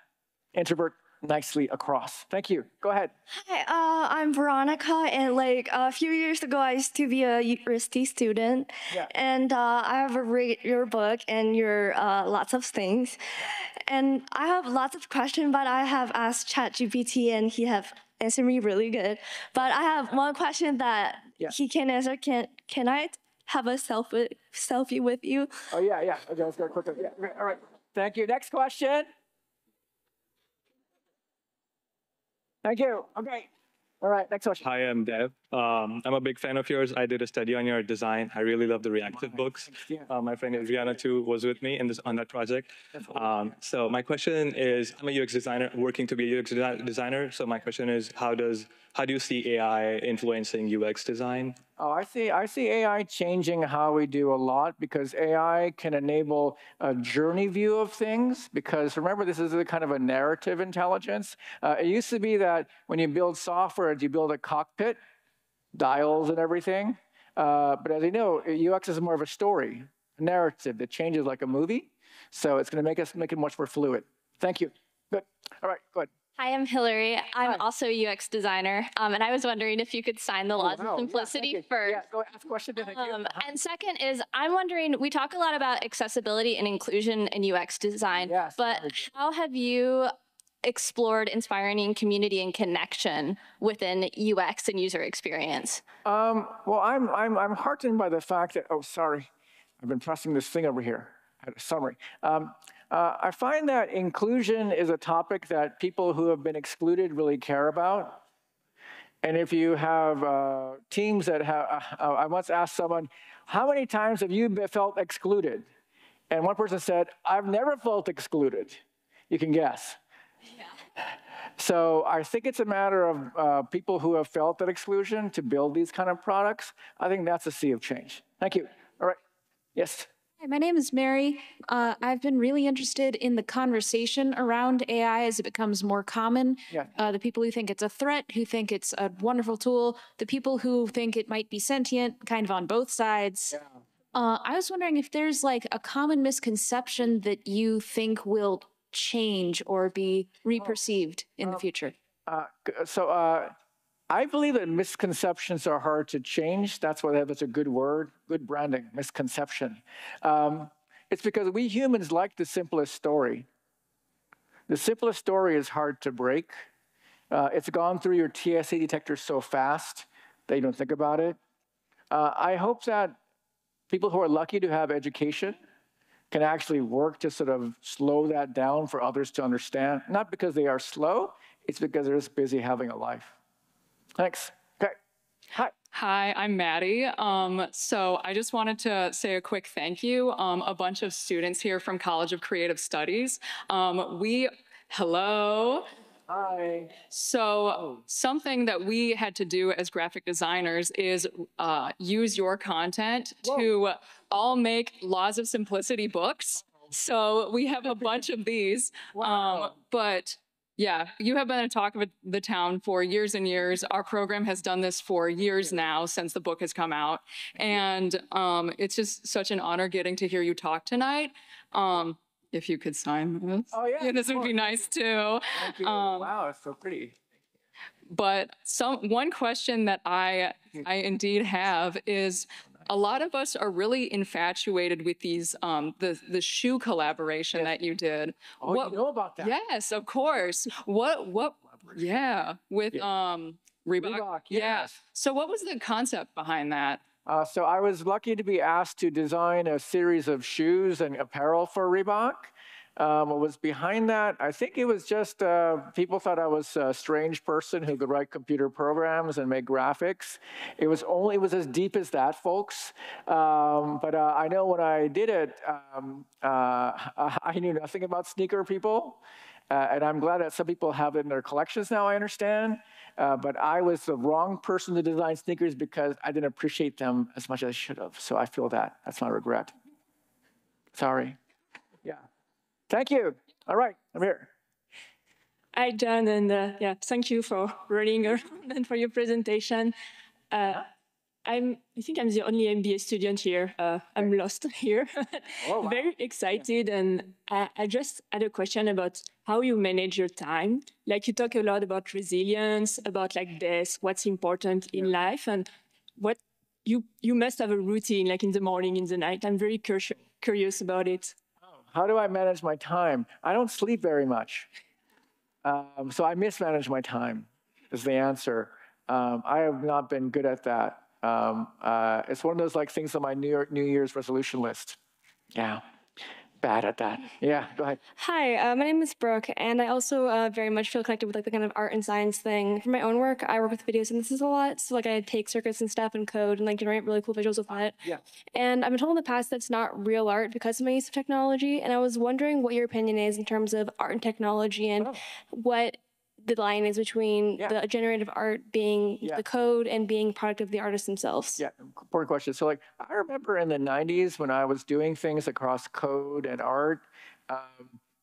C: Introvert, nicely across. Thank you. Go ahead.
I: Hi, I'm Veronica, and like a few years ago, I used to be a university student, and I have read your book and your lots of things, and I have lots of questions, but I have asked ChatGPT, and he have answered me really good. But I have one question that he can answer. Can I have a selfie with you?
C: Oh yeah. Okay, let's go quickly. Yeah. All right. Thank you. Next question. Thank you. Okay. All right, next question.
K: Hi, I'm Dev. I'm a big fan of yours. I did a study on your design. I really love the reactive books. My friend Adriana too was with me on that project. So my question is, I'm a UX designer working to be a UX designer. So my question is, how do you see AI influencing UX design?
C: Oh, I see AI changing how we do a lot, because AI can enable a journey view of things. Because remember, this is a kind of a narrative intelligence. It used to be that when you build software, you build a cockpit, dials and everything. But as you know, UX is more of a story, a narrative that changes like a movie. So it's going to make it much more fluid. Thank you. Good. All right, go ahead.
L: Hi, I'm Hillary. I'm also a UX designer, and I was wondering if you could sign the laws of simplicity first.
C: Yeah, go ask a question. Thank you.
L: And second is, I'm wondering, we talk a lot about accessibility and inclusion in UX design, but how have you explored inspiring community and connection within UX and user experience?
C: Well, I'm heartened by the fact that, oh, sorry, I've been pressing this thing over here. I had a summary. I find that inclusion is a topic that people who have been excluded really care about. And if you have teams that have, I once asked someone, how many times have you felt excluded? And one person said, I've never felt excluded. You can guess. So I think it's a matter of people who have felt that exclusion to build these kind of products. I think that's a sea of change. Thank you. All right. Yes.
M: Hi, my name is Mary. I've been really interested in the conversation around AI as it becomes more common. The people who think it's a threat, who think it's a wonderful tool, the people who think it might be sentient, kind of on both sides. I was wondering if there's like a common misconception that you think will change or be reperceived in the future.
C: I believe that misconceptions are hard to change. That's why that's a good word, good branding, misconception. It's because we humans like the simplest story. The simplest story is hard to break. It's gone through your TSA detector so fast that you don't think about it. I hope that people who are lucky to have education can actually work to sort of slow that down for others to understand. Not because they are slow, it's because they're just busy having a life. Thanks. Okay. Hi.
N: Hi, I'm Maddie. So I just wanted to say a quick thank you. A bunch of students here from College of Creative Studies. Hello.
C: Hi.
N: So something that we had to do as graphic designers is use your content to all make Laws of Simplicity books. So we have a bunch of these, but yeah, you have been a talk of the town for years and years. Our program has done this for years now since the book has come out. And it's just such an honor getting to hear you talk tonight. If you could sign this.
C: Oh, yeah.
N: This would be nice too.
C: Thank you. Wow, it's so pretty.
N: But one question that I indeed have is, a lot of us are really infatuated with these the shoe collaboration that you did.
C: Oh, you know about that?
N: Yes, of course. What? Yeah, with Reebok.
C: Yes.
N: So what was the concept behind that?
C: So I was lucky to be asked to design a series of shoes and apparel for Reebok. What was behind that? I think it was just people thought I was a strange person who could write computer programs and make graphics. It was as deep as that, folks. But I know when I did it, I knew nothing about sneaker people. And I'm glad that some people have it in their collections now, I understand. But I was the wrong person to design sneakers because I didn't appreciate them as much as I should have. So I feel that. That's my regret. Sorry. Yeah. Thank you. All right, I'm here.
O: Hi, John, and thank you for running around and for your presentation. I think I'm the only MBA student here. I'm lost here.
C: Oh, wow.
O: Very excited, and I just had a question about how you manage your time. Like you talk a lot about resilience, about like this, what's important in life, and what you must have a routine, like in the morning, in the night. I'm very curious about it.
C: How do I manage my time? I don't sleep very much. So I mismanage my time is the answer. I have not been good at that. It's one of those like things on my New Year's resolution list. Yeah, bad at that. Yeah, go ahead.
P: Hi, my name is Brooke, and I also very much feel connected with like the kind of art and science thing. For my own work, I work with video synthesis a lot, so like I take circuits and stuff and code and like generate really cool visuals with that.
C: Yeah.
P: And I've been told in the past that's not real art because of my use of technology, and I was wondering what your opinion is in terms of art and technology and what the line is between the generative art being the code and being product of the artists themselves.
C: Yeah, important question. So like, I remember in the 90s when I was doing things across code and art,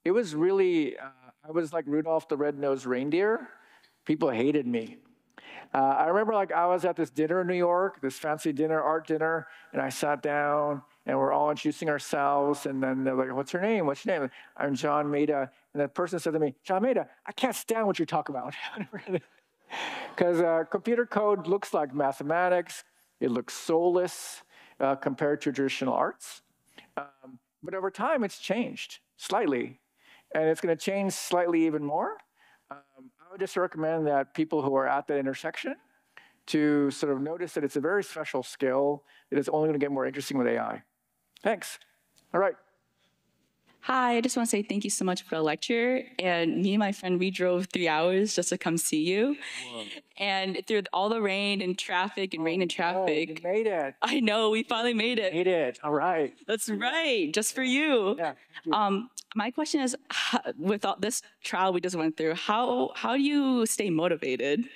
C: it was really, I was like Rudolph the Red-Nosed Reindeer. People hated me. I remember like I was at this dinner in New York, this fancy dinner, art dinner, and I sat down and we're all introducing ourselves, and then they're like, what's your name? What's your name? I'm John Maeda. And that person said to me, John Maeda, I can't stand what you talk about. Because computer code looks like mathematics. It looks soulless compared to traditional arts. But over time, it's changed slightly. And it's going to change slightly even more. I would just recommend that people who are at that intersection to sort of notice that it's a very special skill. It is only going to get more interesting with AI. Thanks. All right.
Q: Hi, I just want to say thank you so much for the lecture. And me and my friend, we drove 3 hours just to come see you. Whoa. And through all the rain and traffic and rain and traffic.
C: You made it.
Q: I know, we finally made it.
C: Made it, all right.
Q: That's right, just for you.
C: Yeah.
Q: My question is, with all this trial we just went through, how do you stay motivated?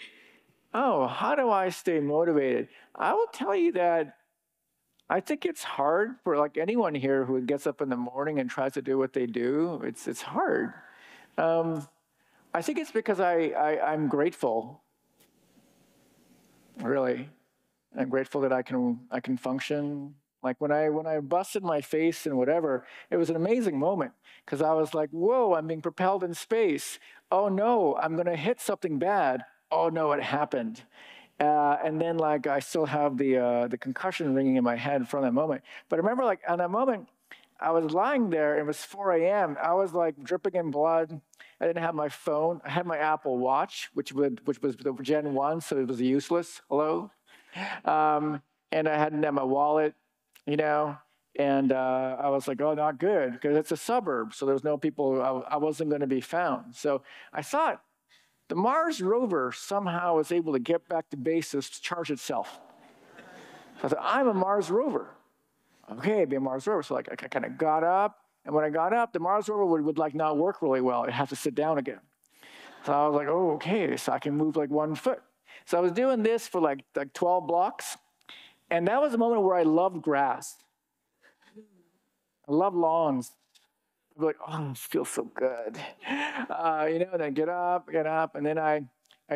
C: Oh, how do I stay motivated? I will tell you that I think it's hard for like anyone here who gets up in the morning and tries to do what they do. It's hard. I think it's because I'm grateful. Really, I'm grateful that I can function. Like when I busted my face and whatever, it was an amazing moment because I was like, whoa, I'm being propelled in space. Oh no, I'm gonna hit something bad. Oh no, it happened. And then like I still have the concussion ringing in my head from that moment. But I remember like on that moment, I was lying there. It was 4 a.m. I was like dripping in blood. I didn't have my phone. I had my Apple Watch, which was the Gen 1, so it was useless. Hello. And I hadn't had my wallet, you know. And I was like, oh, not good, because it's a suburb, so there was no people. I wasn't going to be found. So I thought, the Mars rover somehow was able to get back to base to charge itself. So I thought, I'm a Mars rover. Okay, be a Mars rover. So like I kind of got up, and when I got up, the Mars rover would like not work really well. It had to sit down again. So I was like, oh, okay, so I can move like 1 foot. So I was doing this for like 12 blocks, and that was the moment where I loved grass. I love lawns. I'd be like, oh, it feels so good. You know, and then get up, and then I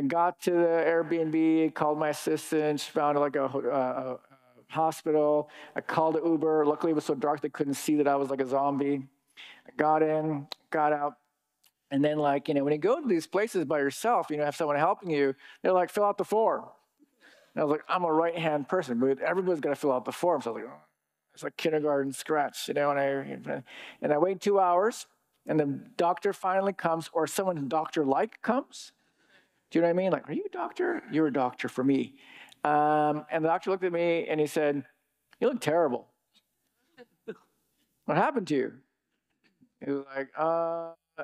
C: got to the Airbnb, called my assistant, found like a hospital. I called an Uber. Luckily, it was so dark they couldn't see that I was like a zombie. I got in, got out, and then like, you know, when you go to these places by yourself, you know, have someone helping you, they're like, fill out the form. And I was like, I'm a right-hand person, but everybody's got to fill out the form. So I was like, oh. It's like kindergarten scratch, you know, and I wait 2 hours, and the doctor finally comes, or someone doctor-like comes. Do you know what I mean? Like, are you a doctor? You're a doctor for me. And the doctor looked at me, and he said, you look terrible. What happened to you? He was like,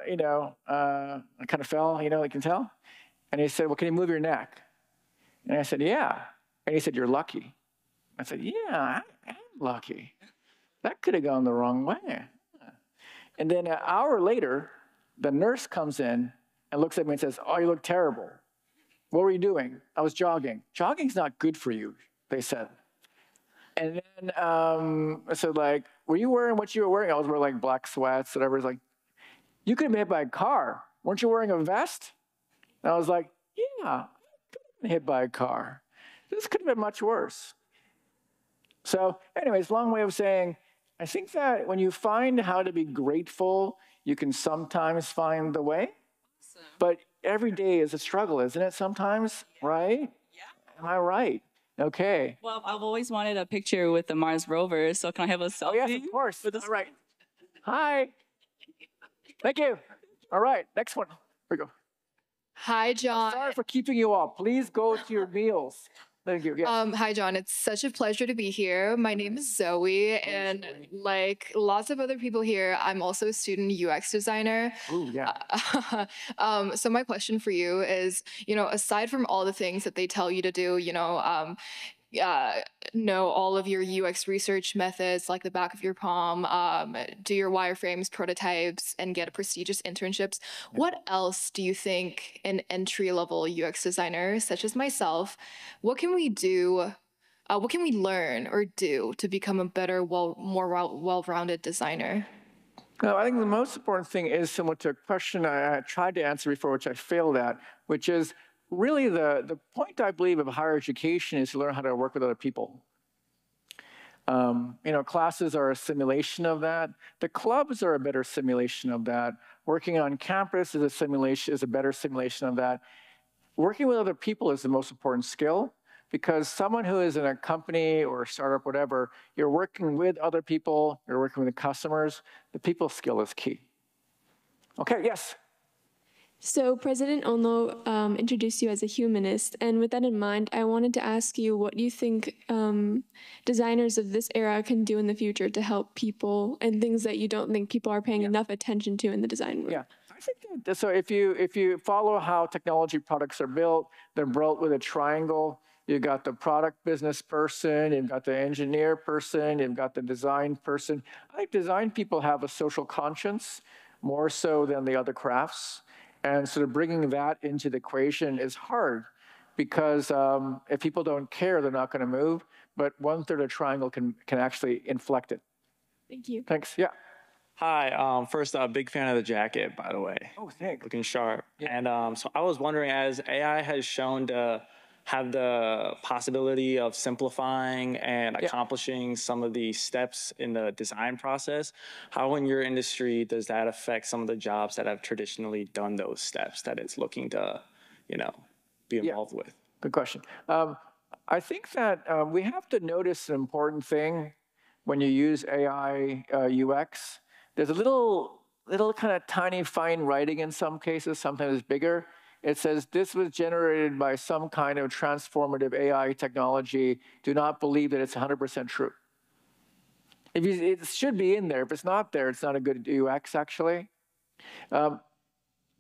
C: you know, I kind of fell, you know, you can tell. And he said, well, can you move your neck? And I said, yeah. And he said, you're lucky. I said, yeah, I'm lucky. That could have gone the wrong way. And then an hour later, the nurse comes in and looks at me and says, oh, you look terrible. What were you doing? I was jogging. Jogging's not good for you, they said. And then I said, like, were you wearing what you were wearing? I was wearing like black sweats, whatever. It's like, you could have been hit by a car. Weren't you wearing a vest? And I was like, yeah, I could have been hit by a car. This could have been much worse. So anyways, long way of saying, I think that when you find how to be grateful, you can sometimes find the way. Awesome. But every day is a struggle, isn't it sometimes, right? Yeah. Am I right? Okay.
Q: Well, I've always wanted a picture with the Mars rover, so can I have a selfie?
C: Oh, yes, of course. All right. Hi. Thank you. All right, next one. Here we go.
R: Hi, John.
C: Sorry for keeping you up. Please go to your meals. Thank you. Yes.
R: Hi, John. It's such a pleasure to be here. My name is Zoe, and like lots of other people here, I'm also a student UX designer.
C: Ooh, yeah.
R: So my question for you is, aside from all the things that they tell you to do, know all of your UX research methods like the back of your palm, do your wireframes, prototypes, and get prestigious internships. Yeah. What else do you think an entry-level UX designer, such as myself, what can we do? What can we learn or do to become a better, more well-rounded designer?
C: No, I think the most important thing is similar to a question I tried to answer before, which I failed at, which is really the point, I believe, of higher education is to learn how to work with other people. Classes are a simulation of that. The clubs are a better simulation of that. Working on campus is a better simulation of that. Working with other people is the most important skill, because someone who is in a company or a startup, whatever, you're working with other people, you're working with the customers. The people skill is key. Okay, yes.
P: So President Ono introduced you as a humanist, and with that in mind, I wanted to ask you what you think designers of this era can do in the future to help people, and things that you don't think people are paying enough attention to in the design world.
C: Yeah, I think that, so if you follow how technology products are built, they're built with a triangle. You've got the product business person, you've got the engineer person, you've got the design person. I think design people have a social conscience more so than the other crafts. And sort of bringing that into the equation is hard, because if people don't care, they're not going to move. But 1/3 of triangle can actually inflect it.
P: Thank you.
C: Thanks. Yeah.
S: Hi. First, big fan of the jacket, by the way.
C: Oh, thanks.
S: Looking sharp.
C: Yeah.
S: And so I was wondering, as AI has shown to have the possibility of simplifying and accomplishing some of the steps in the design process, how in your industry does that affect some of the jobs that have traditionally done those steps that it's looking to, be involved with?
C: Good question. I think that we have to notice an important thing when you use AI UX. There's a little kind of tiny fine writing in some cases, sometimes bigger. It says, this was generated by some kind of transformative AI technology. Do not believe that it's 100% true. It should be in there. If it's not there, it's not a good UX, actually.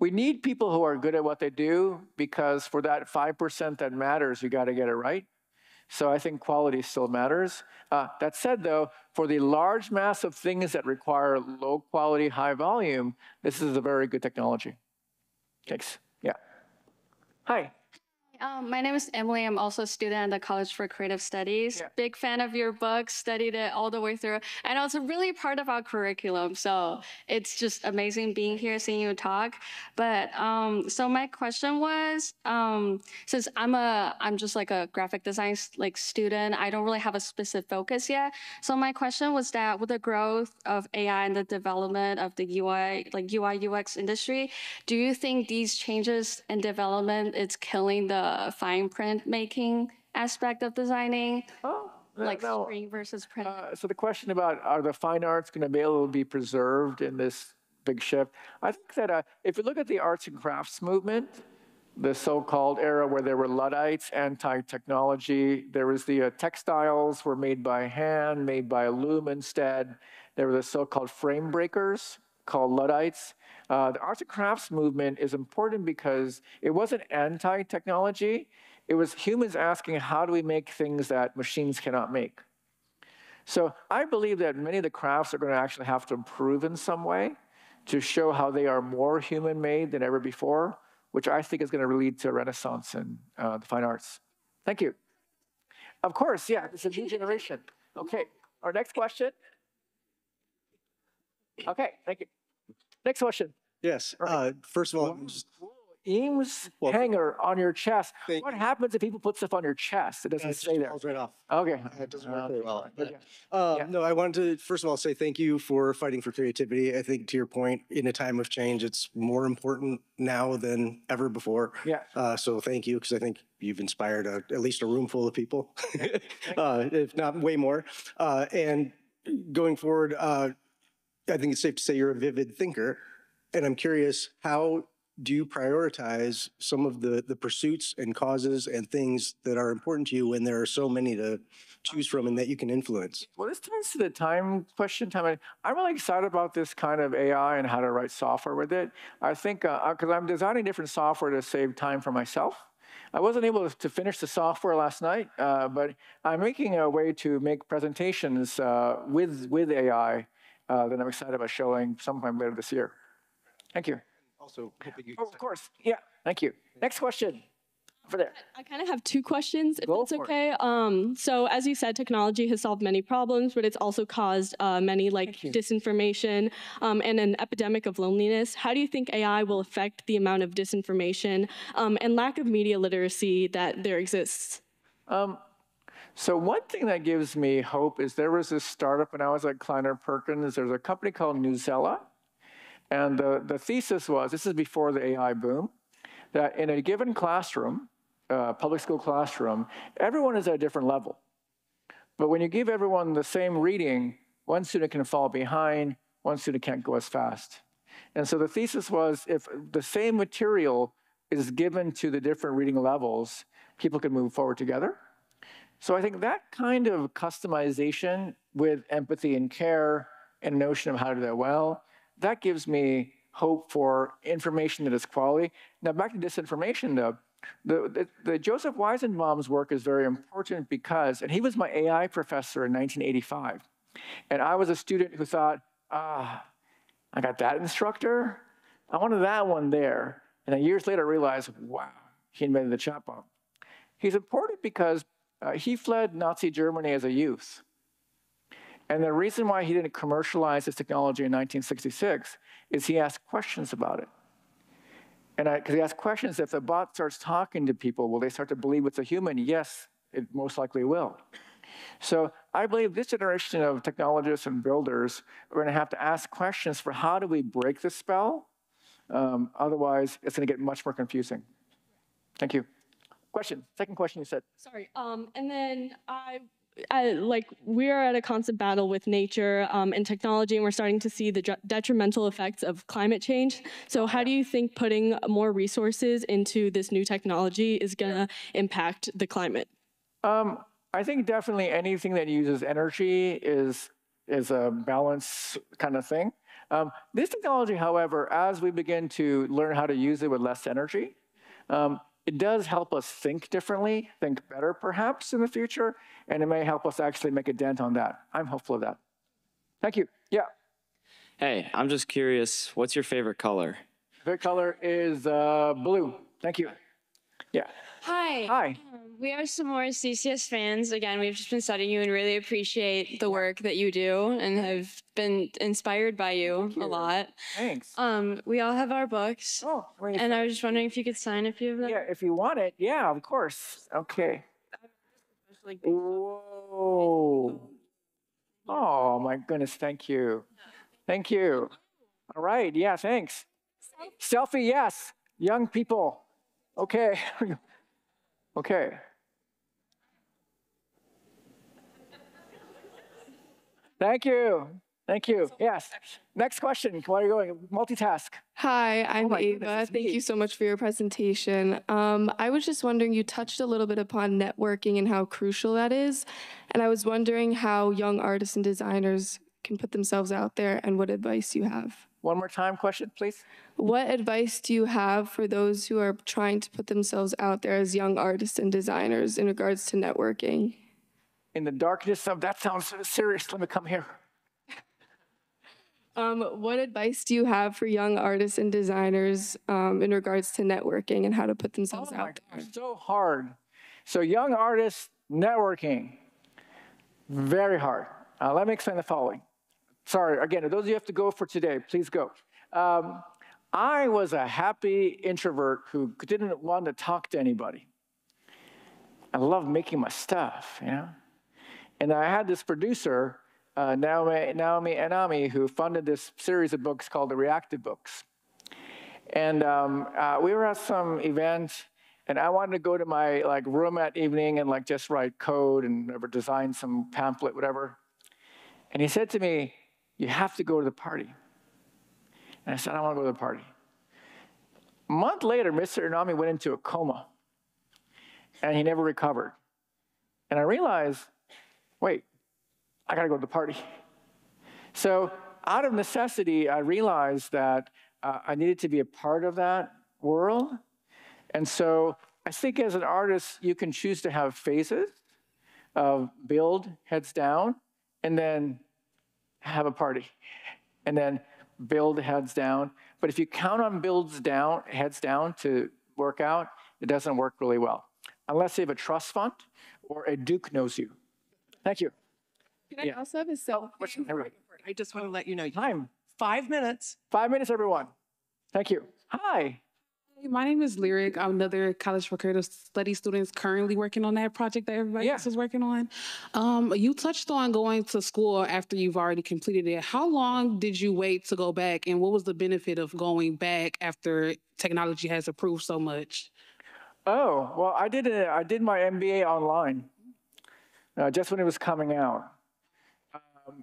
C: We need people who are good at what they do, because for that 5% that matters, you got to get it right. So I think quality still matters. That said, though, for the large mass of things that require low quality, high volume, this is a very good technology. Thanks. Yeah. Hi.
T: My name is Emily. I'm also a student at the College for Creative Studies. Yeah. Big fan of your book, studied it all the way through. And also really part of our curriculum. So it's just amazing being here, seeing you talk. But so my question was, since I'm just like a graphic design student, I don't really have a specific focus yet. So my question was that with the growth of AI and the development of the UI UX industry, do you think these changes and development is killing the fine print making aspect of designing?
C: Oh,
T: screen versus print.
C: So the question about, are the fine arts going to be able to be preserved in this big shift? I think that if you look at the arts and crafts movement, the so-called era where there were Luddites, anti-technology, there was the textiles were made by hand, made by loom instead. There were the so-called frame breakers called Luddites. The arts and crafts movement is important because it wasn't anti-technology. It was humans asking, how do we make things that machines cannot make? So I believe that many of the crafts are going to actually have to improve in some way to show how they are more human-made than ever before, which I think is going to lead to a renaissance in the fine arts. Thank you. Of course, yeah, it's a new generation. Okay, our next question. Okay, thank you. Next question.
U: Yes. First of all,
C: Eames hanger on your chest. What happens if people put stuff on your chest? It doesn't stay there.
U: Falls right off.
C: Okay.
U: It doesn't work very well.
C: Yeah.
U: No, I wanted to, first of all, say thank you for fighting for creativity. I think, to your point, in a time of change, it's more important now than ever before.
C: Yeah.
U: So thank you, because I think you've inspired at least a room full of people, if not way more. And going forward, I think it's safe to say you're a vivid thinker. And I'm curious, how do you prioritize some of the pursuits and causes and things that are important to you when there are so many to choose from and that you can influence?
C: Well, this turns to the time question. I'm really excited about this kind of AI and how to write software with it. I think, because I'm designing different software to save time for myself. I wasn't able to finish the software last night, but I'm making a way to make presentations with AI that I'm excited about showing sometime later this year. Thank you.
U: Also, hoping you
C: of course. Yeah, thank you. Next question. Over there.
P: I kind of have two questions, if that's okay. So as you said, technology has solved many problems, but it's also caused many disinformation and an epidemic of loneliness. How do you think AI will affect the amount of disinformation and lack of media literacy that there exists?
C: So one thing that gives me hope is there was this startup when I was at Kleiner Perkins. There's a company called Newsella. And the thesis was, this is before the AI boom, that in a given classroom, public school classroom, everyone is at a different level. But when you give everyone the same reading, one student can fall behind, one student can't go as fast. And so the thesis was, if the same material is given to the different reading levels, people can move forward together. So I think that kind of customization with empathy and care and a notion of how to do that well, that gives me hope for information that is quality. Now back to disinformation though, the Joseph Weizenbaum's work is very important because, and he was my AI professor in 1985. And I was a student who thought, I got that instructor? I wanted that one there. And then years later I realized, wow, he invented the chat bomb. He's important because he fled Nazi Germany as a youth. And the reason why he didn't commercialize this technology in 1966 is he asked questions about it. And because he asked questions, if the bot starts talking to people, will they start to believe it's a human? Yes, it most likely will. So I believe this generation of technologists and builders are going to have to ask questions for how do we break the spell? Otherwise, it's going to get much more confusing. Thank you. Question, second question you said.
P: Sorry, and then we're at a constant battle with nature and technology, and we're starting to see the detrimental effects of climate change. So how do you think putting more resources into this new technology is going to impact the climate?
C: I think definitely anything that uses energy is a balance kind of thing. This technology, however, as we begin to learn how to use it with less energy, it does help us think differently, think better perhaps in the future, and it may help us actually make a dent on that. I'm hopeful of that. Thank you. Yeah.
V: Hey, I'm just curious, what's your favorite color?
C: Favorite color is blue. Thank you. Yeah.
W: Hi.
C: Hi.
W: We are some more CCS fans. Again, we've just been studying you and really appreciate the work that you do and have been inspired by you a lot.
C: Thanks.
W: We all have our books.
C: Oh, great.
W: And I was just wondering if you could sign a few of them.
C: Yeah, if you want it. Yeah, of course. Okay. Whoa. Oh, my goodness. Thank you. Thank you. All right. Yeah, thanks. Selfie, yes. Young people. Okay. Okay. Thank you. Thank you. Yes. Next question. Where are you going? Multitask.
X: Hi, I'm Ava.
C: Goodness,
X: Thank you so much for your presentation. I was just wondering, you touched a little bit upon networking and how crucial that is. And I was wondering how young artists and designers can put themselves out there and what advice you have.
C: One more time question, please.
X: What advice do you have for those who are trying to put themselves out there as young artists and designers in regards to networking?
C: In the darkness of, that sounds serious, let me come here.
X: What advice do you have for young artists and designers in regards to networking and how to put themselves out there?
C: So hard. So young artists, networking, very hard. Let me explain the following. Sorry, again, those of you who have to go for today, please go. I was a happy introvert who didn't want to talk to anybody. I loved making my stuff, you know? And I had this producer, Naomi Anami, who funded this series of books called the Reactive Books. And we were at some event, and I wanted to go to my room that evening and just write code and or design some pamphlet, whatever. And he said to me, "You have to go to the party." And I said, "I don't want to go to the party." A month later, Mr. Anami went into a coma, and he never recovered. And I realized, wait, I got to go to the party. So out of necessity, I realized that I needed to be a part of that world. And so I think as an artist, you can choose to have phases of build, heads down, and then have a party, and then build, heads down. But if you count on heads down to work out, it doesn't work really well, unless you have a trust fund or a Duke knows you. Thank you.
A: Can I also have a selfie? I just want to let you know.
C: Time.
A: 5 minutes.
C: 5 minutes, everyone. Thank you. Hi.
B: Hey, my name is Lyric. I'm another College for Creative Studies student currently working on that project that everybody else is working on. You touched on going to school after you've already completed it. How long did you wait to go back, and what was the benefit of going back after technology has improved so much?
C: Oh, well, I did my MBA online just when it was coming out.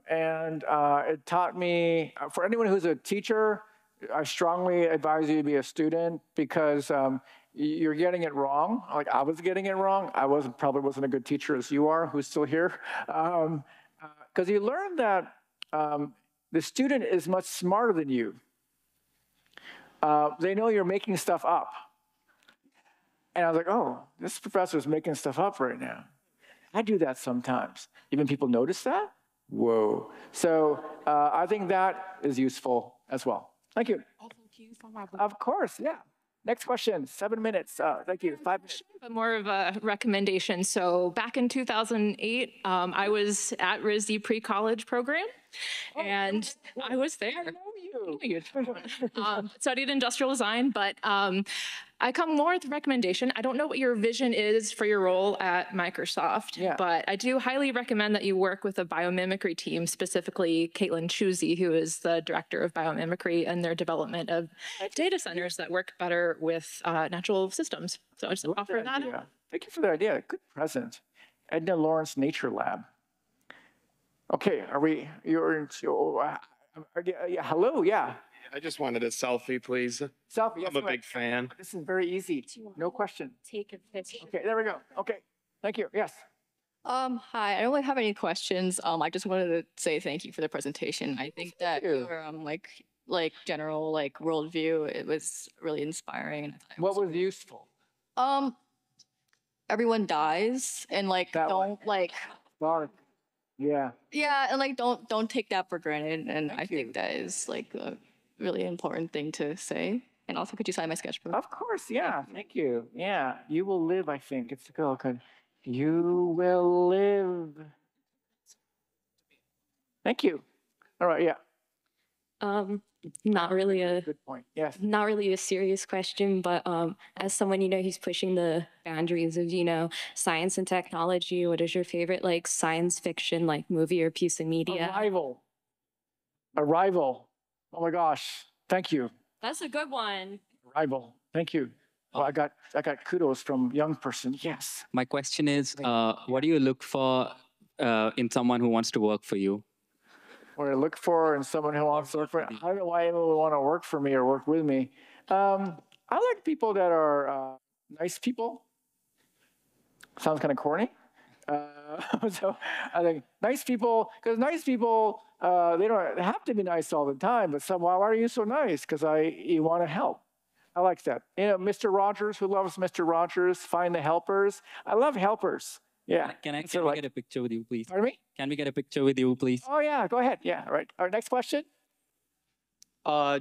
C: And it taught me, for anyone who's a teacher, I strongly advise you to be a student because you're getting it wrong. Like I was getting it wrong. I probably wasn't a good teacher as you are, who's still here. Because you learn that the student is much smarter than you. They know you're making stuff up. And I was like, oh, this professor's making stuff up right now. I do that sometimes. Even people notice that? Whoa. So I think that is useful as well. Thank you. Of course, yeah. Next question, 7 minutes. Thank you, 5 minutes.
R: But more of a recommendation. So back in 2008, I was at RISD pre-college program, and I was there. I know you. Studied industrial design, but I come more with a recommendation. I don't know what your vision is for your role at Microsoft, but I do highly recommend that you work with a biomimicry team, specifically Caitlin Chusey, who is the director of biomimicry and their development of data centers that work better with natural systems. So I just offer that.
C: Yeah. Thank you for the idea. Good present. Edna Lawrence Nature Lab. Okay, hello, yeah.
D: I just wanted a selfie, please.
C: Selfie, yes,
D: I'm a big fan.
C: This is very easy. No question.
L: Take a picture.
C: Okay, there we go. Okay, thank you. Yes.
E: Hi, I don't really have any questions. I just wanted to say thank you for the presentation. I think that your general worldview, it was really inspiring.
C: What was useful?
E: Everyone dies, and
C: Dark. Yeah.
E: Yeah, and don't take that for granted. And I think that is a really important thing to say. And also, could you sign my sketchbook?
C: Of course, yeah. Thank you. Yeah, you will live. I think it's good. You will live. Thank you. All right. Yeah.
G: Not really a
C: good point. Yes.
G: Not really a serious question, but as someone who's pushing the boundaries of science and technology, what is your favorite science fiction movie or piece of media?
C: Arrival. Oh my gosh. Thank you.
G: That's a good one.
C: Arrival. Thank you. Well, I got kudos from young person. Yes.
H: My question is, what do you look for in someone who wants to work for you?
C: What I look for in someone who wants to work for me. I don't know why anyone would want to work for me or work with me. I like people that are nice people. Sounds kind of corny. So I think nice people, because nice people, they don't have to be nice all the time, but why are you so nice? Because you want to help. I like that. Mr. Rogers, who loves Mr. Rogers, find the helpers. I love helpers. Yeah.
H: Can we get a picture with you, please?
C: Pardon me?
H: Can we get a picture with you, please?
C: Oh, yeah. Go ahead. Yeah. All right. All right. Next question.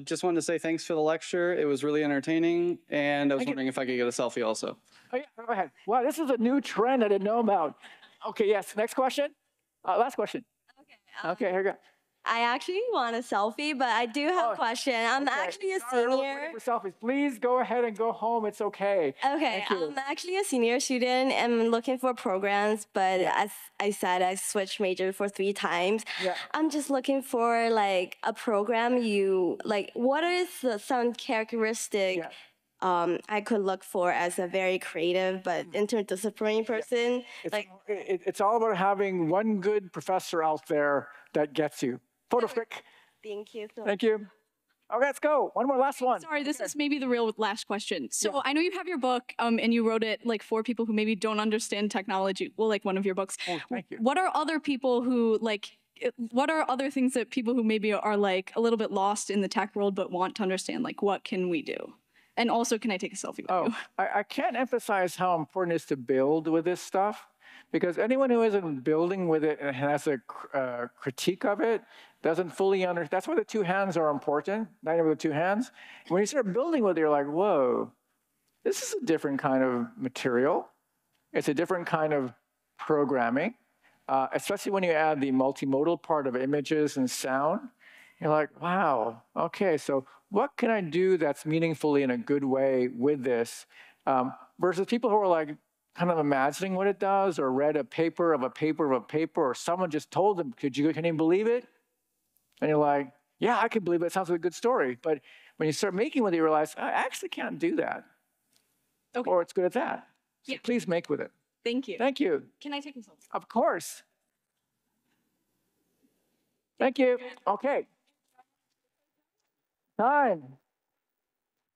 Y: Just wanted to say thanks for the lecture. It was really entertaining. And I was wondering if I could get a selfie also.
C: Oh, yeah. Go ahead. Wow, this is a new trend I didn't know about. Okay. Yes. Next question. Last question. Okay. Okay. Here we go.
F: I actually want a selfie, but I do have a question. I'm actually a senior.
C: For selfies, please go ahead and go home. It's okay.
F: Okay, I'm actually a senior student and I'm looking for programs, but as I said, I switched major for 3 times.
C: Yeah.
F: I'm just looking for like a program what is some characteristic I could look for as a very creative but interdisciplinary person?
C: It's all about having one good professor out there that gets you. Photo stick.
F: Thank you.
C: Thank you. Okay, let's go. One more, last one.
I: Sorry, this is maybe the real last question. So I know you have your book, and you wrote it like for people who maybe don't understand technology. Well, like one of your books.
C: Oh, thank you.
I: What are other people who what are other things that people who maybe are like a little bit lost in the tech world but want to understand? Like, what can we do? And also, can I take a selfie with you?
C: I can't emphasize how important it is to build with this stuff, because anyone who isn't building with it and has a critique of it doesn't fully understand. That's why the 2 hands are important, not even the 2 hands. When you start building with it, you're like, whoa, this is a different kind of material. It's a different kind of programming, especially when you add the multimodal part of images and sound. You're like, wow, okay, so what can I do that's meaningfully in a good way with this? Versus people who are like kind of imagining what it does, or read a paper of a paper of a paper, or someone just told them, can you believe it? And you're like, yeah, I can believe it. It sounds like a good story. But when you start making with it, you realize, I actually can't do that.
I: Okay.
C: Or it's good at that. So please make with it.
I: Thank you.
C: Thank you.
I: Can I take a selfie?
C: Of course. Thank you. Okay. Time.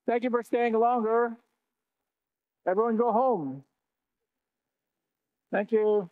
C: Thank you for staying longer. Everyone go home. Thank you.